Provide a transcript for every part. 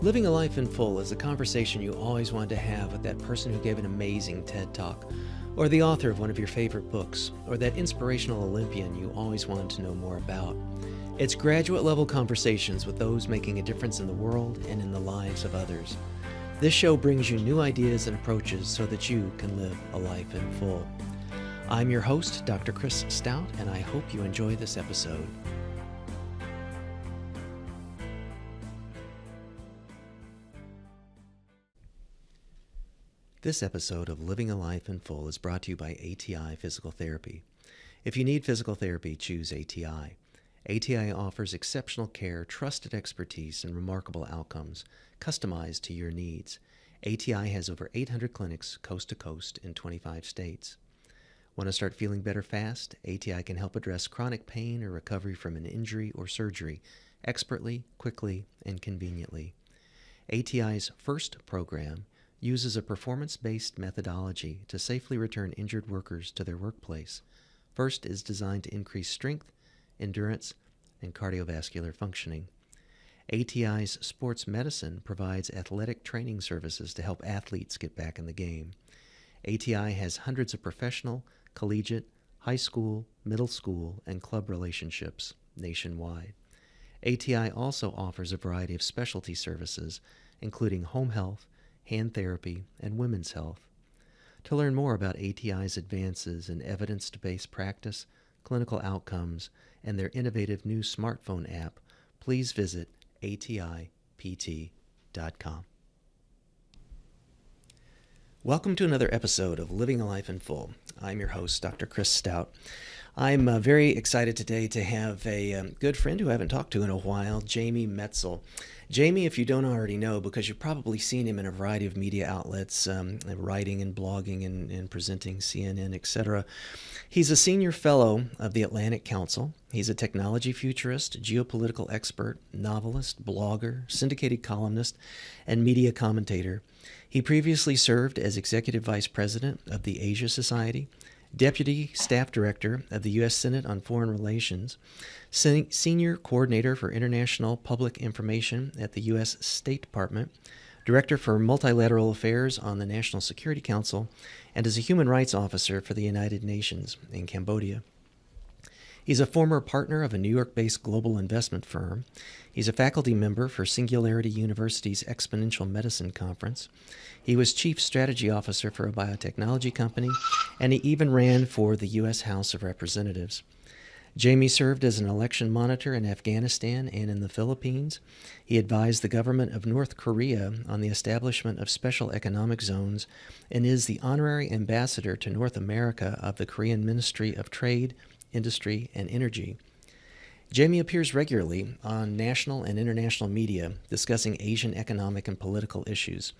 Living a life in full is a conversation you always wanted to have with that person who gave an amazing TED Talk, or the author of one of your favorite books, or that inspirational Olympian you always wanted to know more about. It's graduate-level conversations with those making a difference in the world and in the lives of others. This show brings you new ideas and approaches so that you can live a life in full. I'm your host, Dr. Chris Stout, and I hope you enjoy this episode. This episode of Living a Life in Full is brought to you by ATI Physical Therapy. If you need physical therapy, choose ATI. ATI offers exceptional care, trusted expertise, and remarkable outcomes, customized to your needs. ATI has over 800 clinics coast to coast in 25 states. Want to start feeling better fast? ATI can help address chronic pain or recovery from an injury or surgery expertly, quickly, and conveniently. ATI's FIRST program uses a performance-based methodology to safely return injured workers to their workplace. FIRST is designed to increase strength, endurance, and cardiovascular functioning. ATI's sports medicine provides athletic training services to help athletes get back in the game. ATI has hundreds of professional, collegiate, high school, middle school, and club relationships nationwide. ATI also offers a variety of specialty services, including home health, hand therapy, and women's health. To learn more about ATI's advances in evidence-based practice, clinical outcomes, and their innovative new smartphone app, please visit atipt.com. Welcome to another episode of Living a Life in Full. I'm your host, Dr. Chris Stout. I'm very excited today to have a good friend who I haven't talked to in a while, Jamie Metzl. Jamie, if you don't already know, because you've probably seen him in a variety of media outlets, writing and blogging and presenting CNN, etc. He's a senior fellow of the Atlantic Council. He's a technology futurist, geopolitical expert, novelist, blogger, syndicated columnist, and media commentator. He previously served as Executive Vice President of the Asia Society, Deputy Staff Director of the U.S. Senate on Foreign Relations, Senior Coordinator for International Public Information at the U.S. State Department, Director for Multilateral Affairs on the National Security Council, and is a Human Rights Officer for the United Nations in Cambodia. He's a former partner of a New York-based global investment firm. He's a faculty member for Singularity University's Exponential Medicine Conference. He was Chief Strategy Officer for a biotechnology company, and he even ran for the U.S. House of Representatives. Jamie served as an election monitor in Afghanistan and in the Philippines. He advised the government of North Korea on the establishment of special economic zones and is the honorary ambassador to North America of the Korean Ministry of Trade, Industry, and Energy. Jamie appears regularly on national and international media discussing Asian economic and political issues.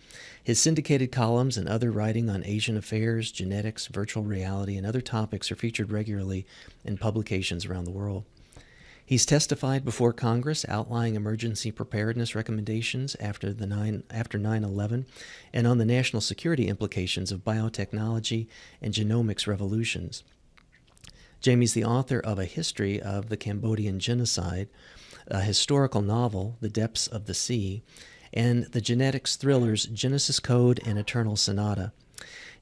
His syndicated columns and other writing on Asian affairs, genetics, virtual reality, and other topics are featured regularly in publications around the world. He's testified before Congress outlining emergency preparedness recommendations after 9/11 and on the national security implications of biotechnology and genomics revolutions. Jamie's the author of A History of the Cambodian Genocide, a historical novel, The Depths of the Sea, and the genetics thrillers Genesis Code and Eternal Sonata.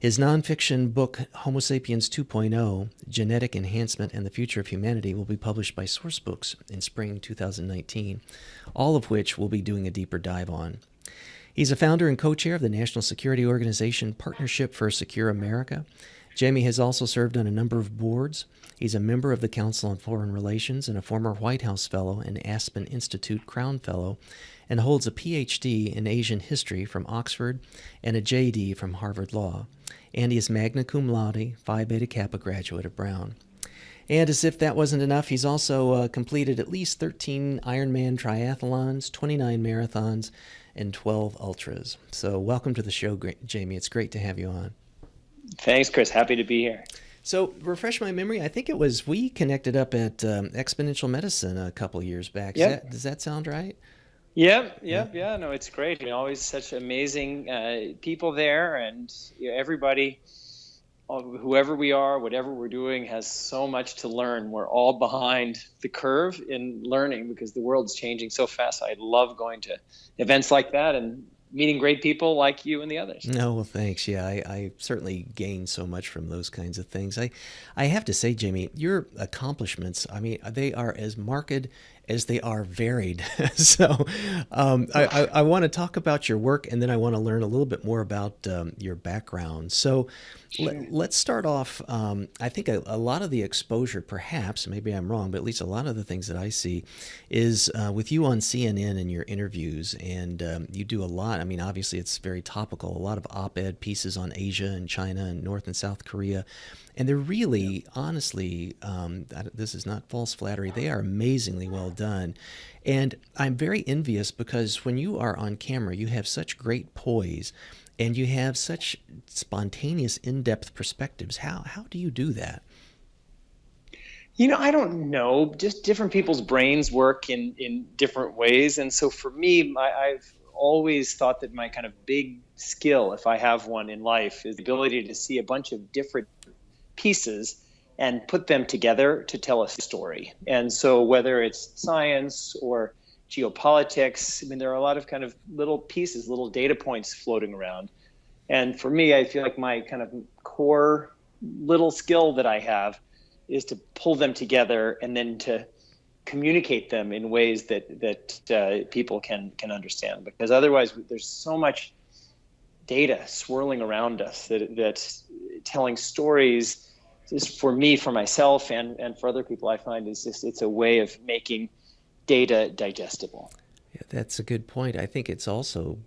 His nonfiction book, Homo Sapiens 2.0, Genetic Enhancement and the Future of Humanity, will be published by Sourcebooks in spring 2019, all of which we'll be doing a deeper dive on. He's a founder and co-chair of the National Security Organization Partnership for a Secure America. Jamie has also served on a number of boards. He's a member of the Council on Foreign Relations and a former White House Fellow and Aspen Institute Crown Fellow, and holds a PhD in Asian history from Oxford and a JD from Harvard Law. And he is magna cum laude, Phi Beta Kappa graduate of Brown. And as if that wasn't enough, he's also completed at least 13 Ironman triathlons, 29 marathons, and 12 ultras. So welcome to the show, Jamie. It's great to have you on. Thanks, Chris. Happy to be here. So, refresh my memory. I think we connected up at Exponential Medicine a couple years back. Yep. Does that sound right? Yeah. No, it's great. Always such amazing people there, and everybody whoever we are, whatever we're doing, has so much to learn. We're all behind the curve in learning because the world's changing so fast. I love going to events like that and meeting great people like you and the others. No, well, thanks. Yeah, I certainly gain so much from those kinds of things. I have to say, Jamie, your accomplishments, I mean, they are as marked as they are varied. So I want to talk about your work, and then I want to learn a little bit more about your background. So Sure. let's start off. I think a lot of the exposure, perhaps, maybe I'm wrong, but at least a lot of the things that I see is with you on CNN and your interviews, and you do a lot. I mean, obviously, it's very topical, a lot of op-ed pieces on Asia and China and North and South Korea. And they're really, honestly, this is not false flattery, they are amazingly well done. And I'm very envious because when you are on camera, you have such great poise and you have such spontaneous, in-depth perspectives. How do you do that? I don't know. Just different people's brains work in different ways. And so for me, I've always thought that my kind of big skill, if I have one in life, is the ability to see a bunch of different pieces and put them together to tell a story. And so whether it's science or geopolitics, I mean, there are a lot of kind of little pieces, little data points floating around. And for me, I feel like my kind of core little skill that I have is to pull them together and then to communicate them in ways that people can understand. Because otherwise, there's so much data swirling around us that telling stories, just for me, for myself, and for other people, I find it's a way of making data digestible. Yeah, that's a good point. I think it's also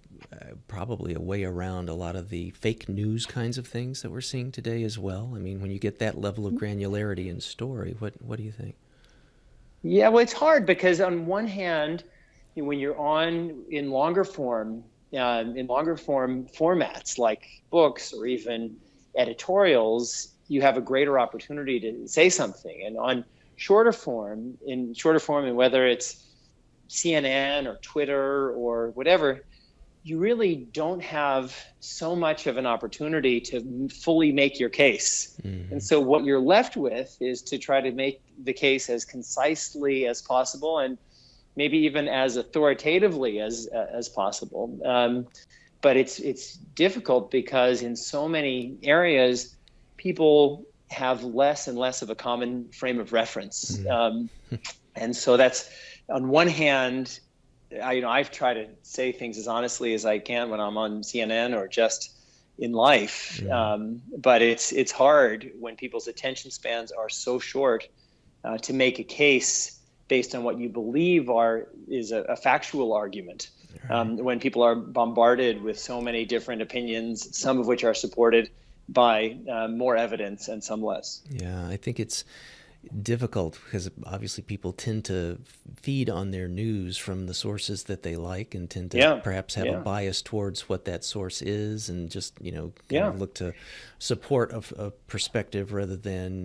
probably a way around a lot of the fake news kinds of things that we're seeing today as well. I mean, when you get that level of granularity in story, what do you think? Yeah, well, it's hard because on one hand, when you're in longer form formats like books or even editorials, you have a greater opportunity to say something. And on shorter form, and whether it's CNN or Twitter or whatever, you really don't have so much of an opportunity to fully make your case. Mm-hmm. And so what you're left with is to try to make the case as concisely as possible and maybe even as authoritatively as possible. But it's difficult because in so many areas, people have less and less of a common frame of reference. Mm-hmm. And so that's, on one hand, I've tried to say things as honestly as I can when I'm on CNN or just in life. But it's hard when people's attention spans are so short to make a case based on what you believe is a factual argument. Right. When people are bombarded with so many different opinions, some of which are supported by more evidence and some less. Yeah, I think it's difficult because obviously people tend to feed on their news from the sources that they like and tend to perhaps have a bias towards what that source is and just, kind of look to support a perspective rather than,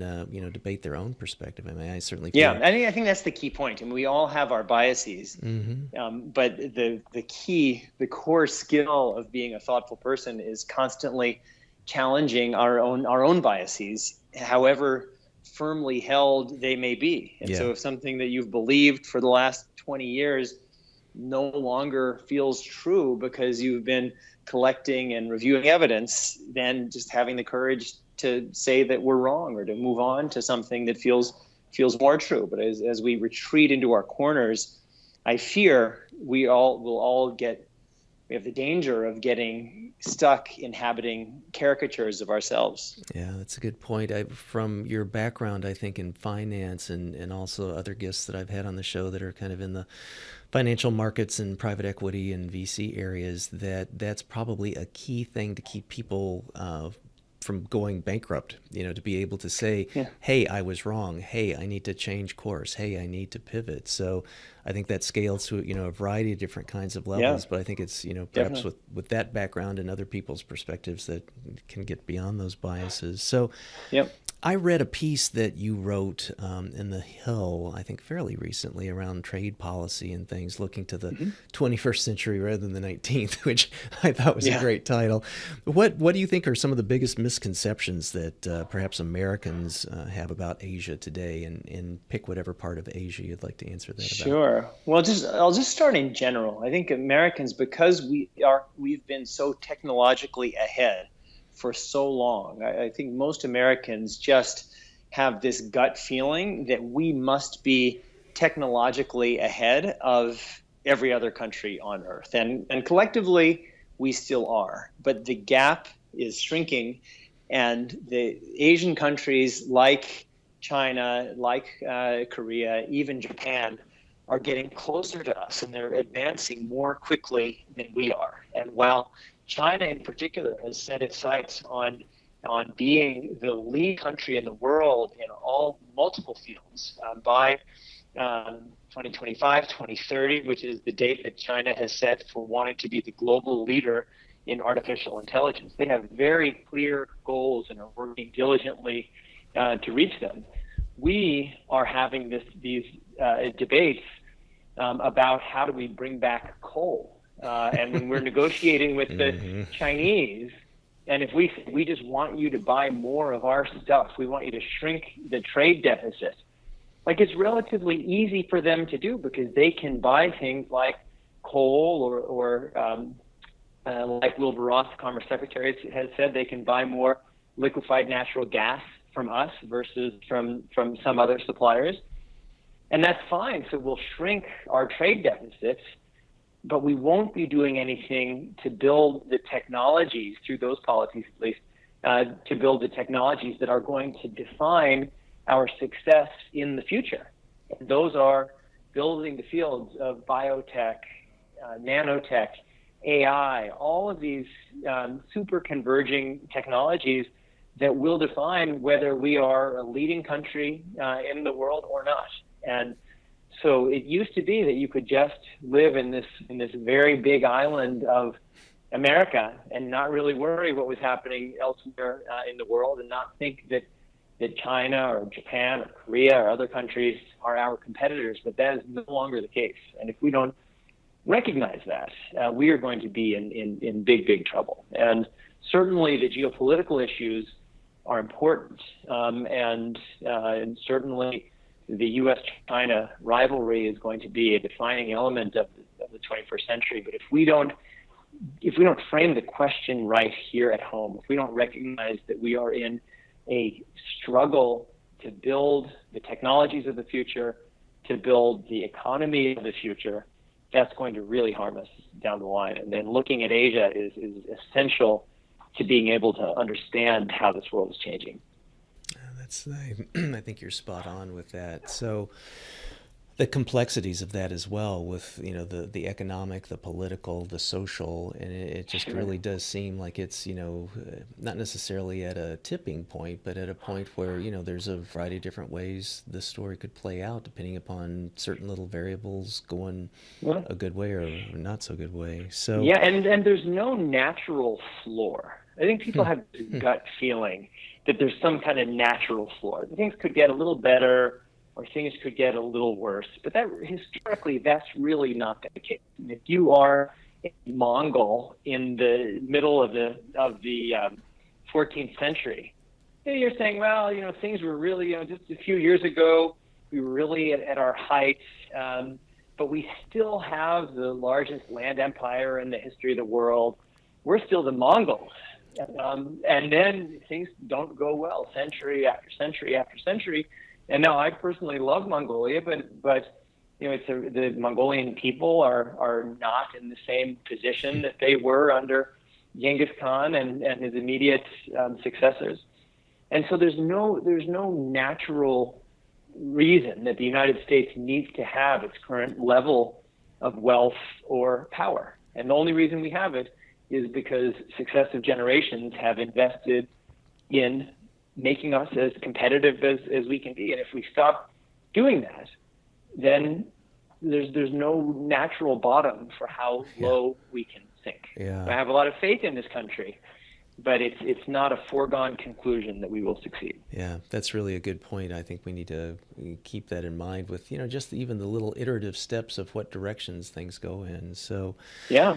debate their own perspective. I mean, I certainly feel I think that's the key point. I mean, we all have our biases, but the core skill of being a thoughtful person is constantly challenging our own biases, however firmly held they may be. And so if something that you've believed for the last 20 years no longer feels true because you've been collecting and reviewing evidence, then just having the courage to say that we're wrong or to move on to something that feels more true. But as we retreat into our corners, I fear we have the danger of getting stuck inhabiting caricatures of ourselves. Yeah, that's a good point. From your background, I think, in finance and also other guests that I've had on the show that are kind of in the financial markets and private equity and VC areas, that's probably a key thing to keep people from going bankrupt, to be able to say, hey, I was wrong. Hey, I need to change course. Hey, I need to pivot. So I think that scales to, a variety of different kinds of levels, but I think it's, perhaps with that background and other people's perspectives that can get beyond those biases. So I read a piece that you wrote in The Hill, I think fairly recently, around trade policy and things, looking to the Mm-hmm. 21st century rather than the 19th, which I thought was a Yeah. great title. What do you think are some of the biggest misconceptions that perhaps Americans have about Asia today? And pick whatever part of Asia you'd like to answer that about. Sure. Well, I'll just start in general. I think Americans, because we've been so technologically ahead for so long, I think most Americans just have this gut feeling that we must be technologically ahead of every other country on Earth. And collectively, we still are. But the gap is shrinking, and the Asian countries like China, like Korea, even Japan, are getting closer to us, and they're advancing more quickly than we are. And while China in particular has set its sights on being the lead country in the world in all multiple fields by 2025, 2030, which is the date that China has set for wanting to be the global leader in artificial intelligence. They have very clear goals and are working diligently to reach them. We are having these debates about how do we bring back coal. And when we're negotiating with the Chinese, and if we just want you to buy more of our stuff, we want you to shrink the trade deficit. Like, it's relatively easy for them to do because they can buy things like coal or like Wilbur Ross, the Commerce Secretary, has said they can buy more liquefied natural gas from us versus from some other suppliers. And that's fine. So we'll shrink our trade deficits, but we won't be doing anything to build the technologies, through those policies at least, to build the technologies that are going to define our success in the future. And those are building the fields of biotech, nanotech, AI, all of these super converging technologies that will define whether we are a leading country in the world or not. And so it used to be that you could just live in this very big island of America and not really worry what was happening elsewhere in the world, and not think that China or Japan or Korea or other countries are our competitors. But that is no longer the case. And if we don't recognize that, we are going to be in big trouble. And certainly the geopolitical issues are important, and certainly the U.S.-China rivalry is going to be a defining element of the 21st century. But if we don't frame the question right here at home, if we don't recognize that we are in a struggle to build the technologies of the future, to build the economy of the future, that's going to really harm us down the line. And then looking at Asia is essential to being able to understand how this world is changing. I think you're spot on with that. So the complexities of that as well, with the economic, the political, the social, and it just really does seem like it's not necessarily at a tipping point, but at a point where there's a variety of different ways the story could play out depending upon certain little variables going a good way or not so good way. So yeah, and there's no natural floor. I think people have this gut feeling that there's some kind of natural floor. Things could get a little better, or things could get a little worse. But that historically, that's really not the case. And if you are a Mongol in the middle of the 14th century, you're saying, well, things were really, just a few years ago, we were really at our height, but we still have the largest land empire in the history of the world. We're still the Mongols. And then things don't go well, century after century after century. And now I personally love Mongolia, but the Mongolian people are not in the same position that they were under Genghis Khan and his immediate successors. And so there's no natural reason that the United States needs to have its current level of wealth or power. And the only reason we have it is because successive generations have invested in making us as competitive as we can be. And if we stop doing that, then there's no natural bottom for how low we can sink. Yeah. I have a lot of faith in this country, but it's not a foregone conclusion that we will succeed. Yeah, that's really a good point. I think we need to keep that in mind with, just even the little iterative steps of what directions things go in. So, Yeah,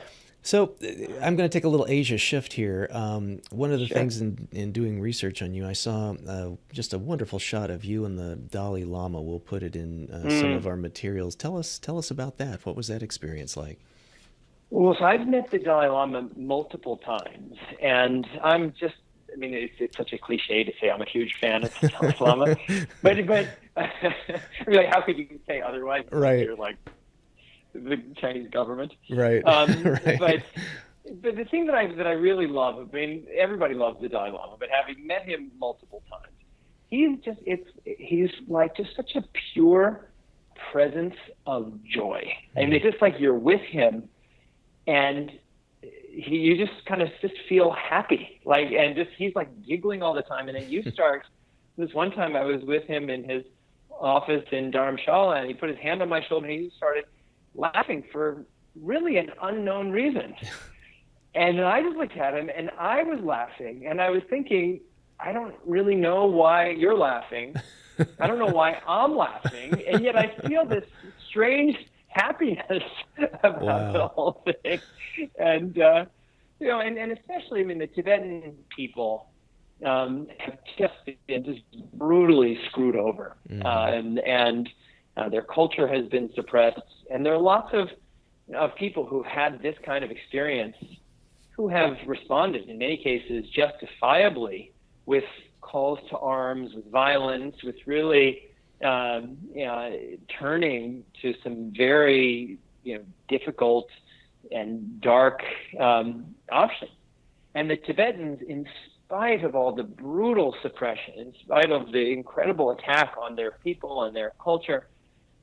I'm going to take a little Asia shift here. One of the sure. things in doing research on you, I saw just a wonderful shot of you and the Dalai Lama. We'll put it in some of our materials. Tell us about that. What was that experience like? Well, so I've met the Dalai Lama multiple times, and I mean, it's such a cliche to say I'm a huge fan of the Dalai Lama, but really, how could you say otherwise? Right. You're like the Chinese government. Right. Right. But the thing that I really love, I mean, everybody loves the Dalai Lama, but having met him multiple times, he's like just such a pure presence of joy. I mean, it's just like you're with him, and you just kind of just feel happy, he's like giggling all the time, and then you start. This one time I was with him in his office in Dharamshala, and he put his hand on my shoulder, and he started laughing for really an unknown reason. And I just looked at him, and I was laughing, and I was thinking, I don't really know why you're laughing. I don't know why I'm laughing, and yet I feel this strange happiness about the whole thing. And and especially, I mean, the Tibetan people have just been just brutally screwed over, and their culture has been suppressed. And there are lots of people who've had this kind of experience who have responded, in many cases, justifiably with calls to arms, with violence, with really turning to some very difficult and dark options. And the Tibetans, in spite of all the brutal suppression, in spite of the incredible attack on their people and their culture,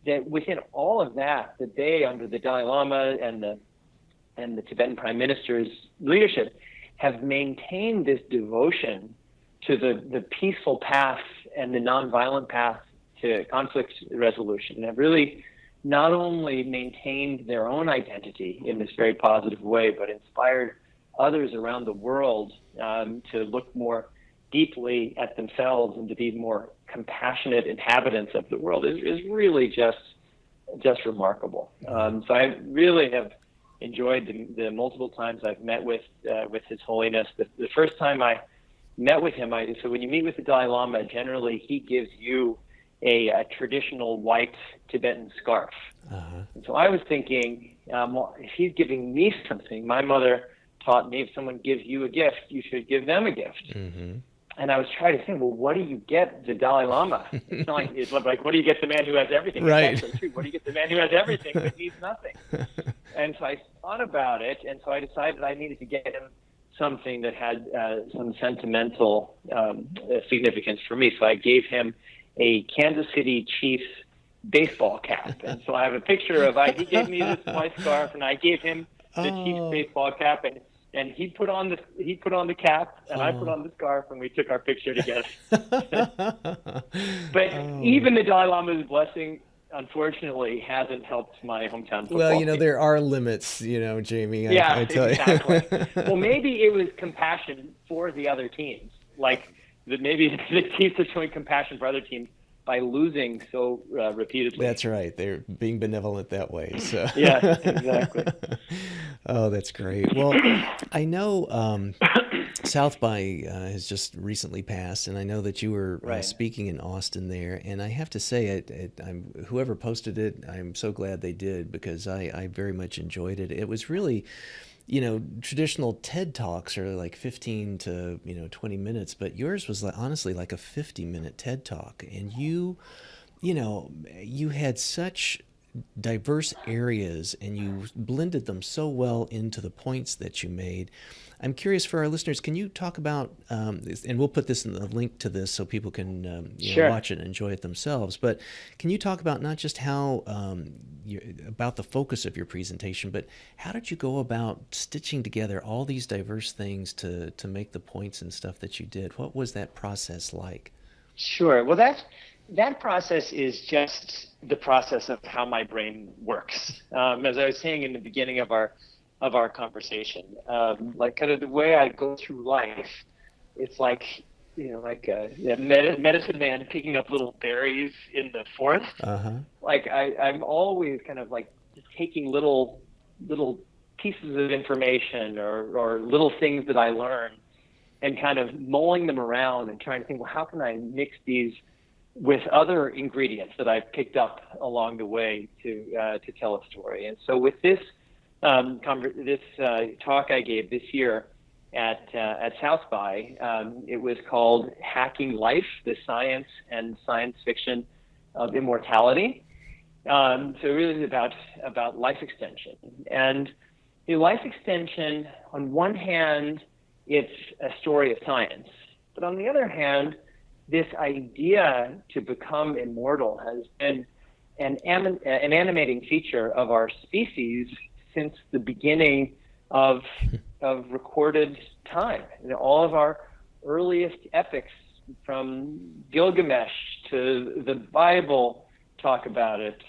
that within all of that, that they, under the Dalai Lama and the Tibetan Prime Minister's leadership, have maintained this devotion to the peaceful path and the nonviolent path to conflict resolution, and have really not only maintained their own identity in this very positive way, but inspired others around the world to look more deeply at themselves and to be more compassionate inhabitants of the world is really just remarkable. So I really have enjoyed the multiple times I've met with His Holiness. The first time I met with him, so when you meet with the Dalai Lama, generally he gives you a traditional white Tibetan scarf. And so I was thinking, well, if he's giving me something, my mother taught me if someone gives you a gift, you should give them a gift. And I was trying to think, well, what do you get the Dalai Lama? It's not like what do you get the man who has everything? Right. It's actually true. What do you get the man who has everything but needs nothing? And so I thought about it, and so I decided I needed to get him something that had some sentimental significance for me. So I gave him a Kansas City Chiefs baseball cap. And so I have a picture of he gave me this white scarf, and I gave him the Chiefs baseball cap, and he put on the cap, and I put on the scarf, and we took our picture together. But even the Dalai Lama's blessing, unfortunately, hasn't helped my hometown football Well, there are limits, Jamie. Yeah, I tell exactly. you. Well, maybe it was compassion for the other teams. Like maybe the Chiefs are showing compassion for other teams by losing so repeatedly. That's right. They're being benevolent that way. So. Yeah, exactly. Oh, that's great. Well, I know South by has just recently passed, and I know that you were speaking in Austin there. And I have to say, whoever posted it, I'm so glad they did, because I very much enjoyed it. It was really, traditional TED Talks are like 15 to 20 minutes, but yours was honestly like a 50-minute TED Talk, and you had such diverse areas, and you blended them so well into the points that you made. I'm curious, for our listeners, can you talk about, and we'll put this in the link to this so people can Sure. watch it and enjoy it themselves, but can you talk about not just how, about the focus of your presentation, but how did you go about stitching together all these diverse things to make the points and stuff that you did? What was that process like? Sure. Well, that process is just the process of how my brain works. As I was saying in the beginning of our of our conversation. Like kind of the way I go through life, it's like, like a medicine man picking up little berries in the forest. Uh-huh. Like I'm always kind of like just taking little pieces of information or little things that I learn and kind of mulling them around and trying to think, well, how can I mix these with other ingredients that I've picked up along the way to tell a story. And so with this talk I gave this year at South by, it was called Hacking Life: The Science and Science Fiction of Immortality. So it really is about life extension. And the life extension, on one hand, it's a story of science, but on the other hand, this idea to become immortal has been an animating feature of our species since the beginning of recorded time. All of our earliest epics, from Gilgamesh to the Bible, talk about it.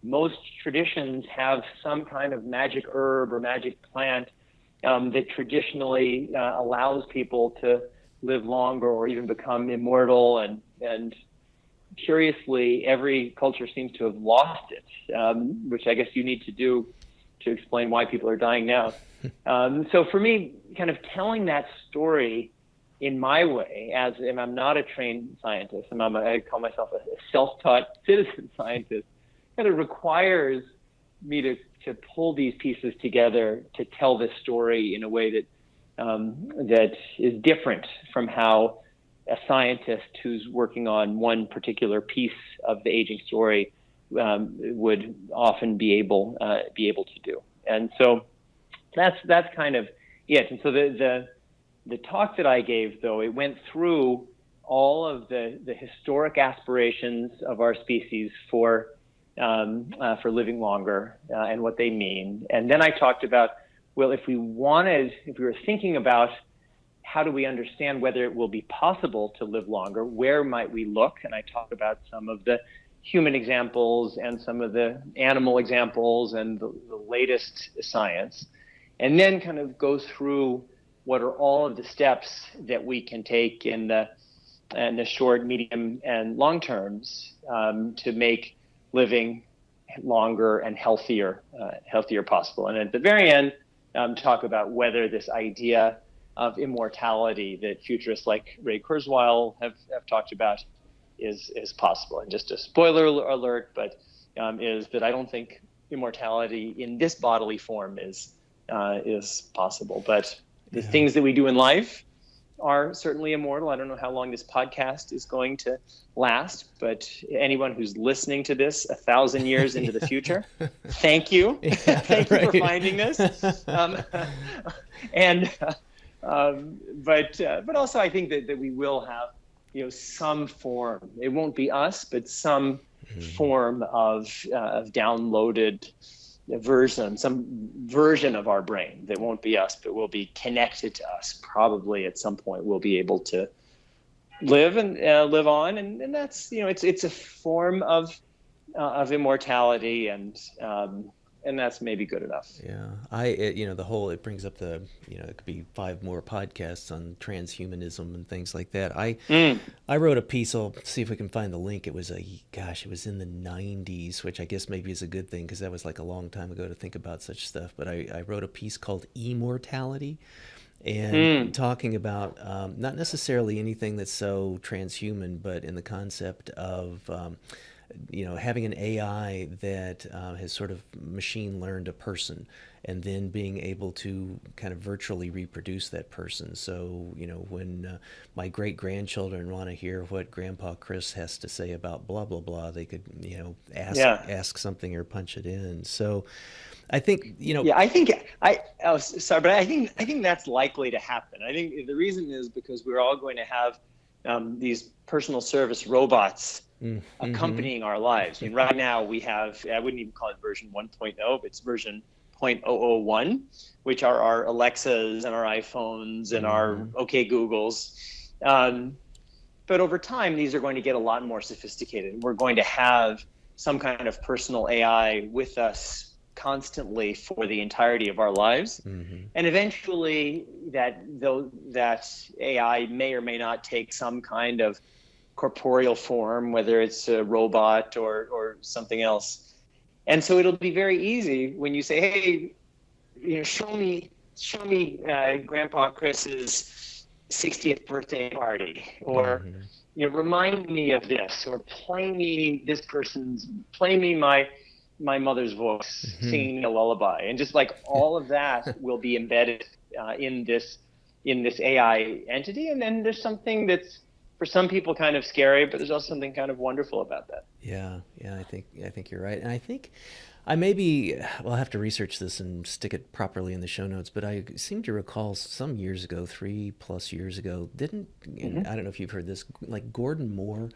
Most traditions have some kind of magic herb or magic plant that traditionally allows people to live longer or even become immortal. And curiously, every culture seems to have lost it, which I guess you need to do to explain why people are dying now. So for me, kind of telling that story in my way, and I'm not a trained scientist, and I call myself a self-taught citizen scientist, kind of requires me to pull these pieces together to tell this story in a way that is different from how a scientist who's working on one particular piece of the aging story would often be able to do. And so that's kind of it. And so the talk that I gave, though, it went through all of the historic aspirations of our species for living longer and what they mean. And then I talked about, well, if we were thinking about how do we understand whether it will be possible to live longer, where might we look? And I talk about some of the human examples and some of the animal examples and the latest science, and then kind of go through what are all of the steps that we can take in the short, medium, and long terms to make living longer and healthier possible. And at the very end, talk about whether this idea of immortality that futurists like Ray Kurzweil have talked about is possible. And just a spoiler alert, but is that I don't think immortality in this bodily form is possible. But the things that we do in life are certainly immortal. I don't know how long this podcast is going to last, but anyone who's listening to this 1,000 years into the future, thank you. Thank you for finding this. But also I think that we will have, some form. It won't be us, but some form of downloaded version, some version of our brain that won't be us, but will be connected to us. Probably at some point we'll be able to live and live on, and that's it's a form of immortality, and that's maybe good enough. Yeah, it brings up it could be 5 more podcasts on transhumanism and things like that. I wrote a piece. I'll see if we can find the link. It was it was in the 90s, which I guess maybe is a good thing because that was like a long time ago to think about such stuff. But I wrote a piece called Immortality, and talking about not necessarily anything that's so transhuman, but in the concept of having an AI that has sort of machine learned a person and then being able to kind of virtually reproduce that person. So, when my great-grandchildren want to hear what Grandpa Chris has to say about blah, blah, blah, they could, ask something or punch it in. So I think, I think that's likely to happen. I think the reason is because we're all going to have these personal service robots accompanying our lives. I mean, right now we have, I wouldn't even call it version 1.0, but it's version 0.001, which are our Alexas and our iPhones and our OK Googles. But over time, these are going to get a lot more sophisticated. We're going to have some kind of personal AI with us constantly for the entirety of our lives. And eventually that AI may or may not take some kind of corporeal form, whether it's a robot or something else. And so it'll be very easy when you say, hey, show me Grandpa Chris's 60th birthday party, or remind me of this, or play me my mother's voice singing a lullaby, and just like all of that will be embedded in this AI entity. And then there's something that's for some people kind of scary, but there's also something kind of wonderful about that. Yeah, I think you're right, and I think I'll have to research this and stick it properly in the show notes, but I seem to recall some years ago, 3+ years ago, I don't know if you've heard this, like Gordon Moore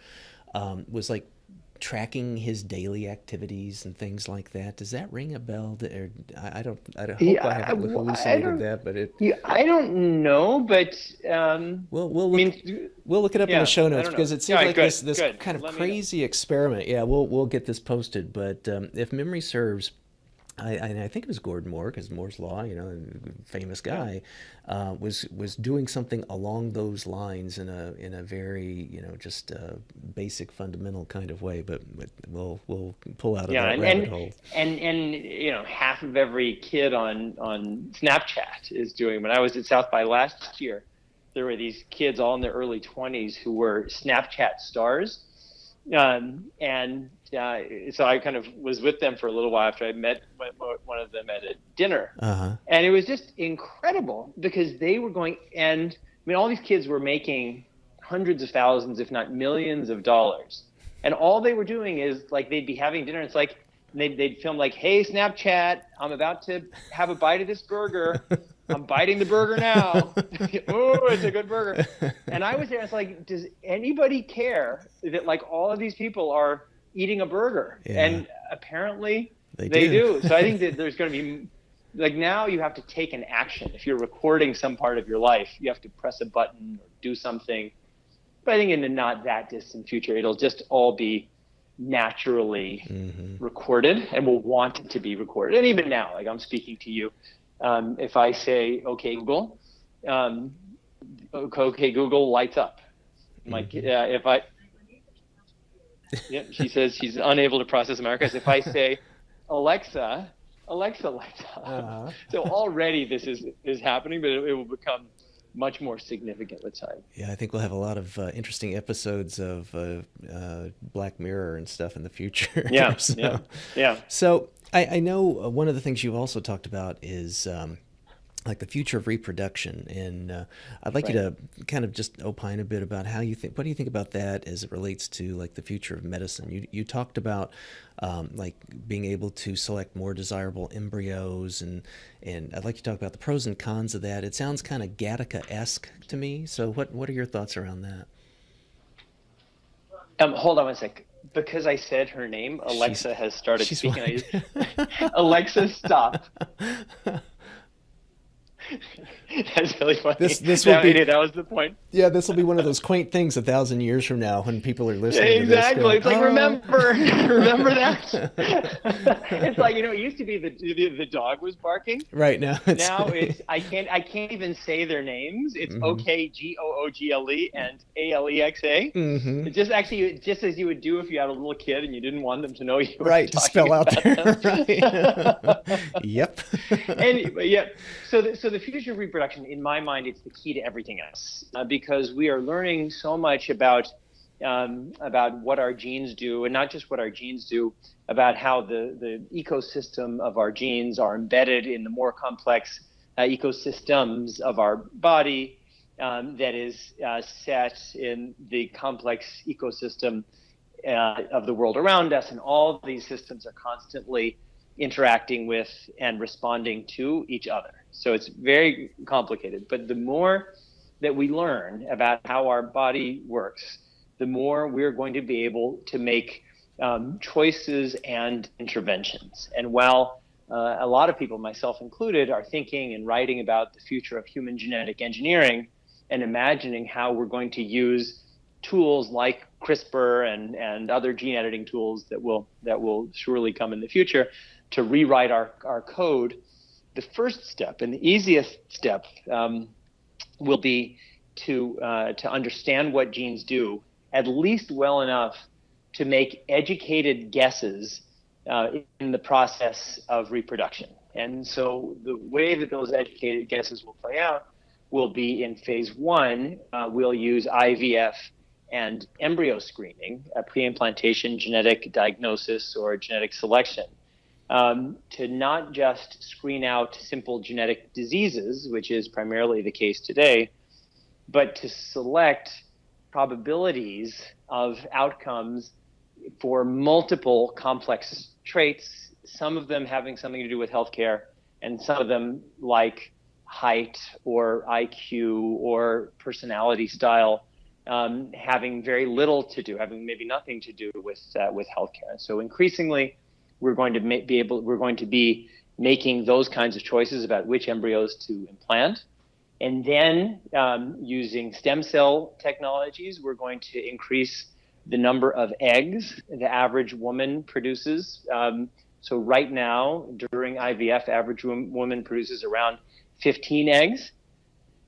was like tracking his daily activities and things like that. Does that ring a bell? I hope I haven't hallucinated that, but I don't know, but we'll look it up in the show notes, because it seems like this kind of crazy experiment. Yeah, we'll get this posted, but if memory serves, I think it was Gordon Moore, because Moore's Law, famous guy, was doing something along those lines in a very just basic fundamental kind of way. But we'll pull out of that rabbit hole. And half of every kid on Snapchat is doing. When I was at South by last year, there were these kids all in their early 20s who were Snapchat stars. So I kind of was with them for a little while after I met one of them at a dinner. And it was just incredible, because they were going, and all these kids were making hundreds of thousands, if not millions of dollars. And all they were doing is like, they'd be having dinner. It's like, they'd film like, hey, Snapchat, I'm about to have a bite of this burger. I'm biting the burger now. Oh, it's a good burger. And I was there, it's like, does anybody care that like all of these people are eating a burger? Yeah. And apparently they do. So I think that there's going to be, like, now you have to take an action. If you're recording some part of your life, you have to press a button or do something. But I think in the not that distant future, it'll just all be naturally recorded, and we'll want it to be recorded. And even now, like I'm speaking to you, if I say, okay, Google, lights up. Like, she says she's unable to process America. If I say, Alexa, lights up. So already this is happening, but it will become much more significant with time. Yeah, I think we'll have a lot of interesting episodes of Black Mirror and stuff in the future. Yeah, yeah. So I know one of the things you've also talked about is like the future of reproduction, and I'd like you to kind of just opine a bit about what do you think about that as it relates to like the future of medicine? You talked about like being able to select more desirable embryos, and I'd like you to talk about the pros and cons of that. It sounds kind of Gattaca-esque to me. So what are your thoughts around that? Hold on one sec. Because I said her name, Alexa has started speaking. Alexa, stop. That's really funny. That was the point. Yeah, this will be one of those quaint things 1,000 years from now when people are listening to this. Exactly. It's like, remember that? It's like, it used to be the dog was barking. Right now. It's I can't even say their names. It's OKGOOGLE and ALEXA. It's just actually just as you would do if you had a little kid and you didn't want them to know you were to spell out there. Right. Yep. So the future of reproduction, in my mind, it's the key to everything else, because we are learning so much about what our genes do, and not just what our genes do, about how the ecosystem of our genes are embedded in the more complex ecosystems of our body that is set in the complex ecosystem of the world around us. And all of these systems are constantly interacting with and responding to each other. So it's very complicated. But the more that we learn about how our body works, the more we're going to be able to make choices and interventions. And while a lot of people, myself included, are thinking and writing about the future of human genetic engineering and imagining how we're going to use tools like CRISPR and other gene editing tools that will surely come in the future to rewrite our code. The first step and the easiest step will be to understand what genes do, at least well enough to make educated guesses in the process of reproduction. And so the way that those educated guesses will play out will be in phase one. We'll use IVF and embryo screening, pre-implantation genetic diagnosis or genetic selection, to not just screen out simple genetic diseases, which is primarily the case today, but to select probabilities of outcomes for multiple complex traits, some of them having something to do with healthcare, and some of them like height or IQ or personality style, having very little to do, having maybe nothing to do with healthcare. And so increasingly, we're going to be making those kinds of choices about which embryos to implant. And then using stem cell technologies, we're going to increase the number of eggs the average woman produces. So right now, during IVF, average woman produces around 15 eggs.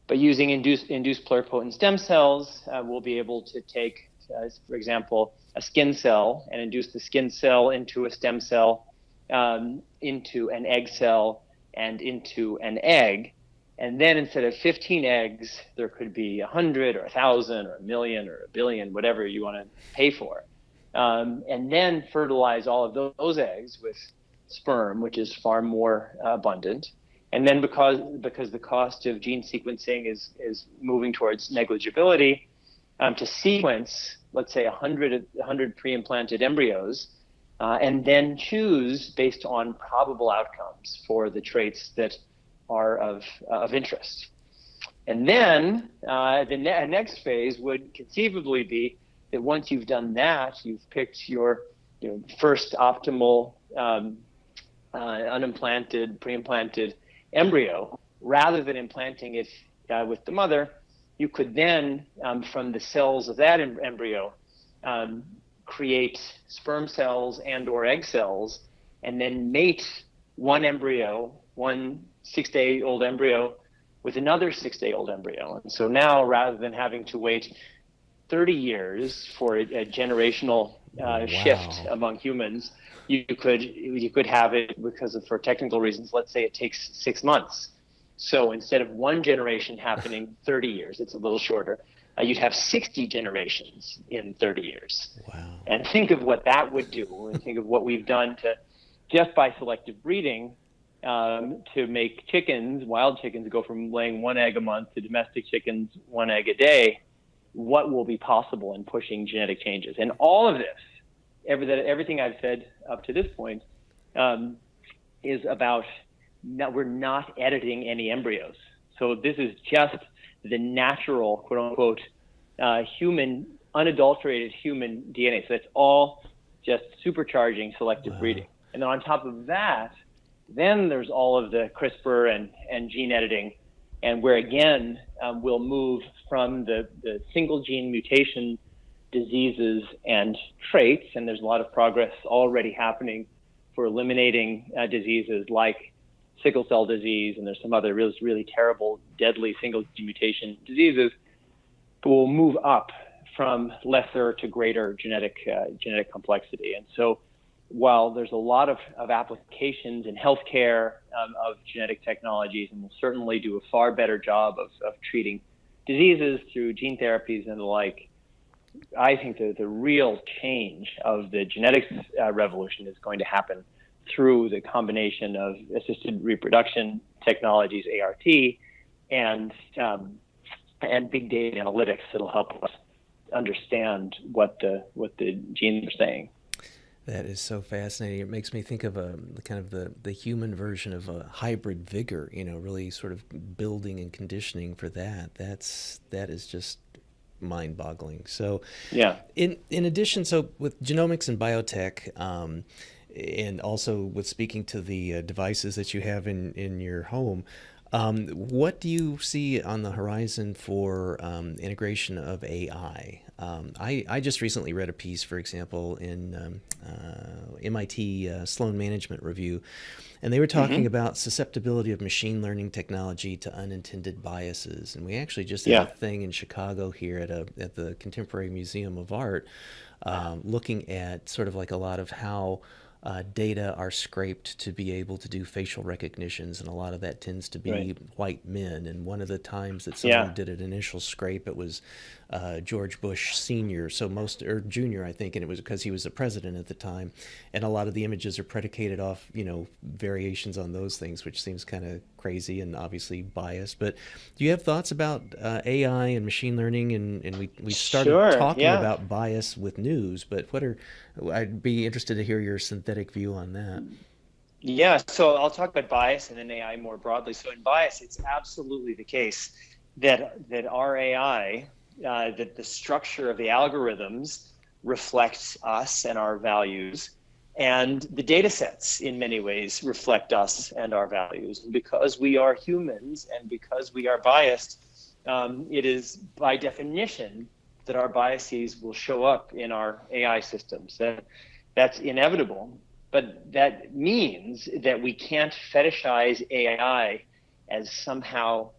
But using induced pluripotent stem cells, we'll be able to take, for example, a skin cell and induce the skin cell into a stem cell, into an egg cell, and into an egg. And then instead of 15 eggs, there could be 100 or 1,000 or 1,000,000 or 1,000,000,000, whatever you want to pay for. And then fertilize all of those eggs with sperm, which is far more abundant. And then because the cost of gene sequencing is moving towards negligibility, to sequence, let's say 100 pre-implanted embryos, and then choose based on probable outcomes for the traits that are of interest. And then the next phase would conceivably be that once you've done that, you've picked your first optimal unimplanted, pre-implanted embryo, rather than implanting it with the mother, you could then, from the cells of that embryo, create sperm cells and or egg cells, and then mate one embryo, one 6-day-old embryo, with another 6-day-old embryo. And so now, rather than having to wait 30 years for a generational shift among humans, you could have it for technical reasons. Let's say it takes 6 months. So instead of one generation happening 30 years, it's a little shorter. You'd have 60 generations in 30 years. Wow. And think of what that would do, and think of what we've done to, just by selective breeding, to make wild chickens, go from laying 1 egg a month to domestic chickens 1 egg a day. What will be possible in pushing genetic changes? And all of this, everything I've said up to this point, is about we're not editing any embryos. So this is just the natural, quote unquote, unadulterated human DNA. So it's all just supercharging selective breeding. And then on top of that, then there's all of the CRISPR and gene editing, and where again we'll move from the single gene mutation diseases and traits, and there's a lot of progress already happening for eliminating diseases like sickle cell disease, and there's some other really terrible, deadly single gene mutation diseases. But we'll move up from lesser to greater genetic complexity. And so while there's a lot of applications in healthcare of genetic technologies, and we'll certainly do a far better job of treating diseases through gene therapies and the like, I think that the real change of the genetics revolution is going to happen through the combination of assisted reproduction technologies, ART, and big data analytics that'll help us understand what the genes are saying. That is so fascinating. It makes me think of the human version of a hybrid vigor, really sort of building and conditioning for that. That is just mind-boggling. So yeah. In addition, so with genomics and biotech, and also with speaking to the devices that you have in your home, What do you see on the horizon for integration of AI? I just recently read a piece, for example, in MIT Sloan Management Review, and they were talking about susceptibility of machine learning technology to unintended biases. And we actually just had a Yeah. thing in Chicago here at the Contemporary Museum of Art, looking at sort of like a lot of how data are scraped to be able to do facial recognitions, and a lot of that tends to Right. be white men. And one of the times that someone Yeah. did an initial scrape, it was George Bush Senior, so most or Junior, I think, and it was because he was the president at the time. And a lot of the images are predicated off, variations on those things, which seems kind of crazy and obviously biased. But do you have thoughts about AI and machine learning? And we started Sure. talking Yeah. about bias with news, but I'd be interested to hear your synthetic view on that. Yeah. So I'll talk about bias and then AI more broadly. So in bias, it's absolutely the case that our AI, that the structure of the algorithms reflects us and our values, and the data sets in many ways reflect us and our values. And because we are humans and because we are biased, it is by definition that our biases will show up in our AI systems. That's inevitable, but that means that we can't fetishize AI as somehow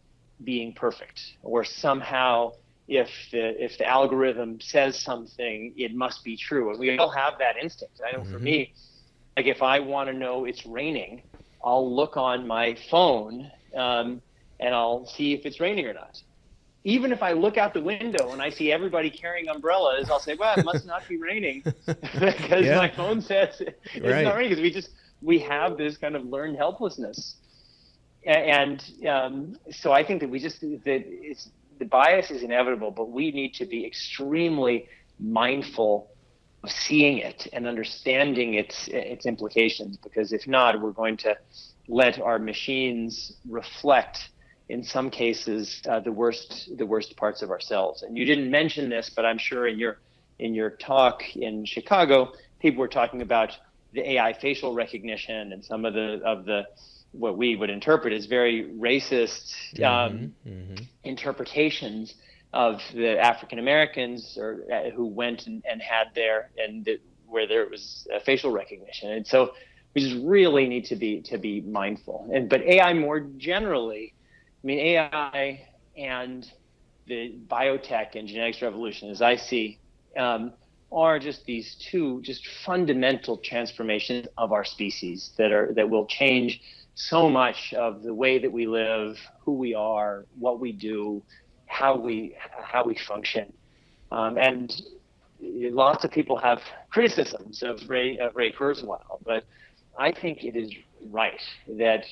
being perfect, or somehow if the algorithm says something, it must be true. And we all have that instinct. I know for me, like if I want to know it's raining, I'll look on my phone and I'll see if it's raining or not. Even if I look out the window and I see everybody carrying umbrellas, I'll say, well, it must not be raining because Yeah. my phone says it's Right. not raining, because we have this kind of learned helplessness. And so I think that the bias is inevitable, but we need to be extremely mindful of seeing it and understanding its implications, because if not, we're going to let our machines reflect, in some cases, the worst parts of ourselves. And you didn't mention this, but I'm sure in your talk in Chicago, people were talking about the AI facial recognition and some of the what we would interpret as very racist interpretations of the African Americans who went and had where there was facial recognition. And so we just really need to be mindful. But AI more generally, I mean, AI and the biotech and genetics revolution, as I see, are just these two just fundamental transformations of our species that will change so much of the way that we live, who we are, what we do, how we function. And lots of people have criticisms of Ray Kurzweil, but I think it is right that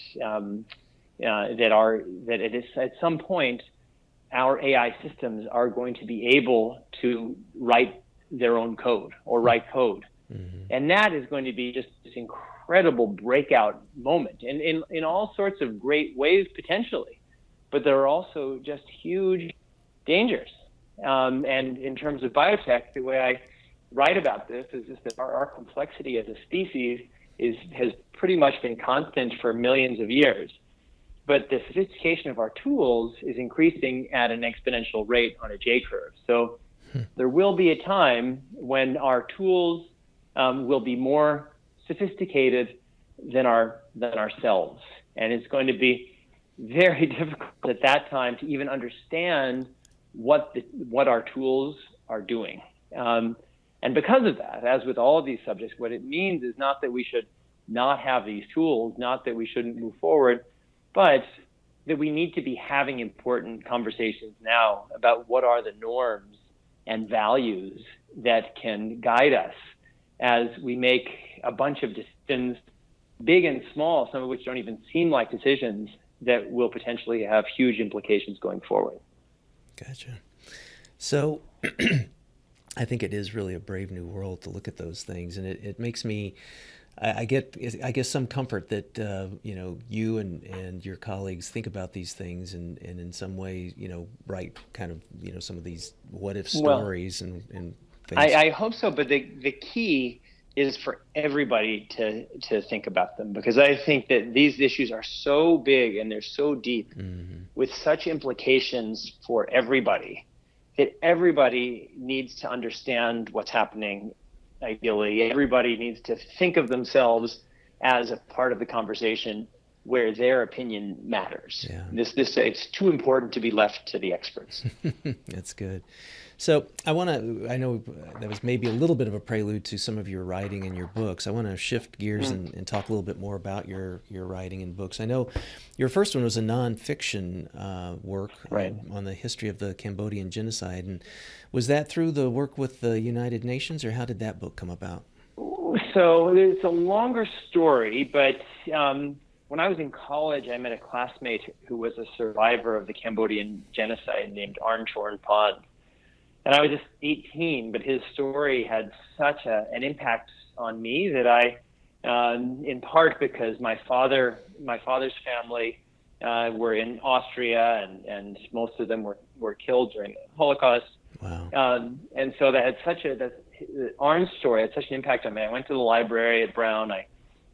that it is at some point our AI systems are going to be able to write their own code or write code. And that is going to be just this incredible breakout moment in all sorts of great ways potentially. But there are also just huge dangers. And in terms of biotech, the way I write about this is just that our complexity as a species has pretty much been constant for millions of years. But the sophistication of our tools is increasing at an exponential rate on a J-curve. So there will be a time when our tools will be more sophisticated than ourselves. And it's going to be very difficult at that time to even understand what our tools are doing. And because of that, as with all of these subjects, what it means is not that we should not have these tools, not that we shouldn't move forward, but that we need to be having important conversations now about what are the norms and values that can guide us as we make a bunch of decisions, big and small, some of which don't even seem like decisions, that will potentially have huge implications going forward. Gotcha. So I think it is really a brave new world to look at those things, and it makes me, I guess some comfort that you and your colleagues think about these things and in some way write kind of some of these what if stories and things. I hope so, but the key is for everybody to think about them, because I think that these issues are so big and they're so deep with such implications for everybody that everybody needs to understand what's happening. Ideally, everybody needs to think of themselves as a part of the conversation where their opinion matters. Yeah. It's too important to be left to the experts. That's good. So I know that was maybe a little bit of a prelude to some of your writing and your books. I want to shift gears and talk a little bit more about your writing and books. I know your first one was a nonfiction work on the history of the Cambodian genocide. And was that through the work with the United Nations, or how did that book come about? So it's a longer story, but when I was in college, I met a classmate who was a survivor of the Cambodian genocide named Arn Chornpon. And I was just 18, but his story had such an impact on me that I, in part because my father's family were in Austria, and most of them were killed during the Holocaust. Wow. And so that had Arn's story had such an impact on me. I went to the library at Brown. I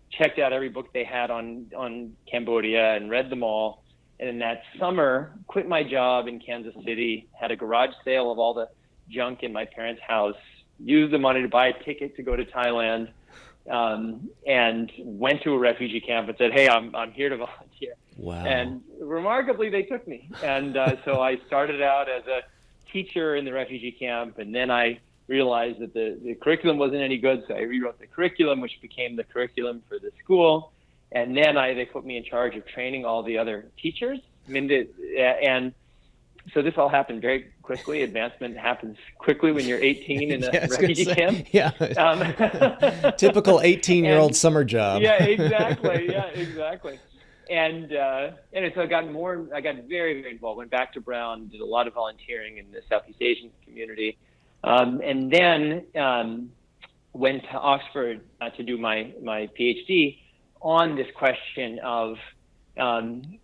checked out every book they had on Cambodia and read them all. And in that summer, quit my job in Kansas City, had a garage sale of all the junk in my parents' house, used the money to buy a ticket to go to Thailand, and went to a refugee camp and said, "Hey, I'm here to volunteer." Wow. And remarkably, they took me. And so I started out as a teacher in the refugee camp, and then I realized that the curriculum wasn't any good, so I rewrote the curriculum, which became the curriculum for the school. And then they put me in charge of training all the other teachers. And so this all happened very quickly. Advancement happens quickly when you're 18 in a refugee camp. Yeah. Typical 18-year-old summer job. Yeah, exactly. Yeah, exactly. And so I got very, very involved. Went back to Brown, did a lot of volunteering in the Southeast Asian community, and then went to Oxford to do my PhD on this question of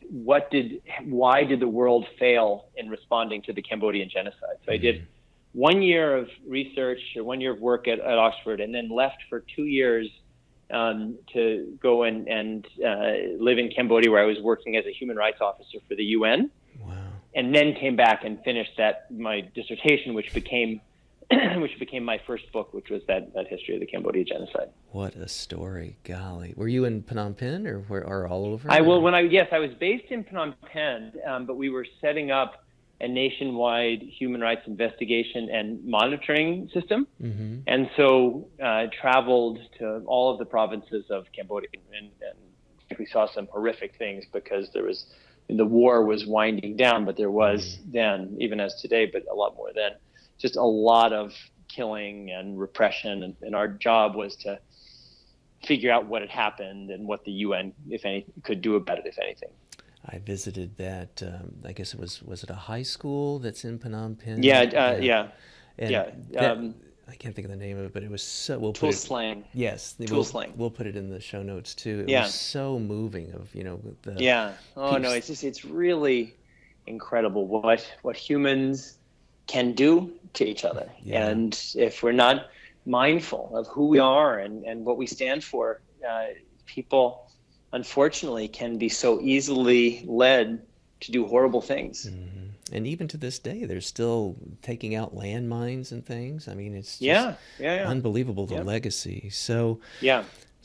why did the world fail in responding to the Cambodian genocide? So I did 1 year of research, or 1 year of work at Oxford, and then left for 2 years to go and live in Cambodia, where I was working as a human rights officer for the UN. Wow. And then came back and finished my dissertation, which became my first book, which was that history of the Cambodia genocide. What a story. Golly. Were you in Phnom Penh or all over? I was based in Phnom Penh, but we were setting up a nationwide human rights investigation and monitoring system. Mm-hmm. And so traveled to all of the provinces of Cambodia, and we saw some horrific things, because the war was winding down, but there was then, even as today, but a lot more then, just a lot of killing and repression, and our job was to figure out what had happened and what the UN, if any, could do about it, if anything. I visited that. I guess it was it a high school that's in Phnom Penh? Yeah. I can't think of the name of it, but it was so. Tool Slang. Yes, Slang. We'll put it in the show notes too. It was so moving. It's really incredible what humans can do to each other. Yeah. And if we're not mindful of who we are and what we stand for, people unfortunately can be so easily led to do horrible things. Mm-hmm. And even to this day, they're still taking out landmines and things. I mean, it's just unbelievable, the legacy. So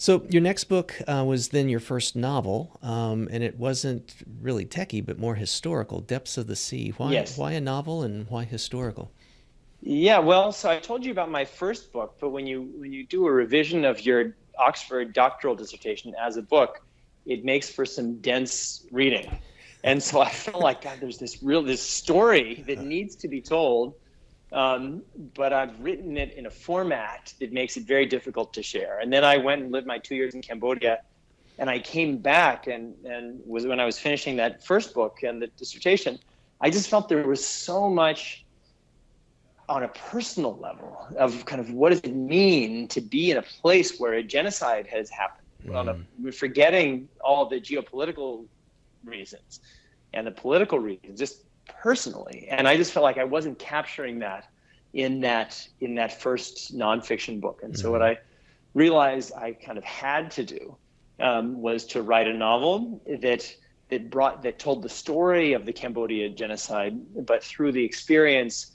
So your next book was then your first novel, and it wasn't really techie, but more historical, Depths of the Sea. Why a novel, and why historical? Yeah, well, so I told you about my first book, but when you do a revision of your Oxford doctoral dissertation as a book, it makes for some dense reading. And so I felt like, God, there's this story that needs to be told, but I've written it in a format that makes it very difficult to share. And then I went and lived my 2 years in Cambodia, and I came back and when I was finishing that first book and the dissertation, I just felt there was so much on a personal level of kind of what does it mean to be in a place where a genocide has happened. We're forgetting all the geopolitical reasons and the political reasons, just personally. And I just felt like I wasn't capturing that in that first nonfiction book. And so what I realized I kind of had to do was to write a novel that told the story of the Cambodia genocide, but through the experience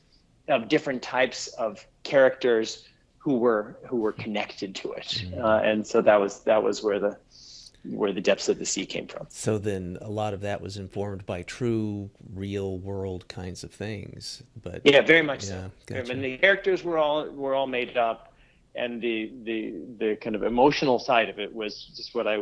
of different types of characters who were connected to it. And so that was where the depths of the sea came from. So then a lot of that was informed by true, real world kinds of things. But yeah, very much yeah, so. gotcha. And the characters were all made up, and the kind of emotional side of it was just what I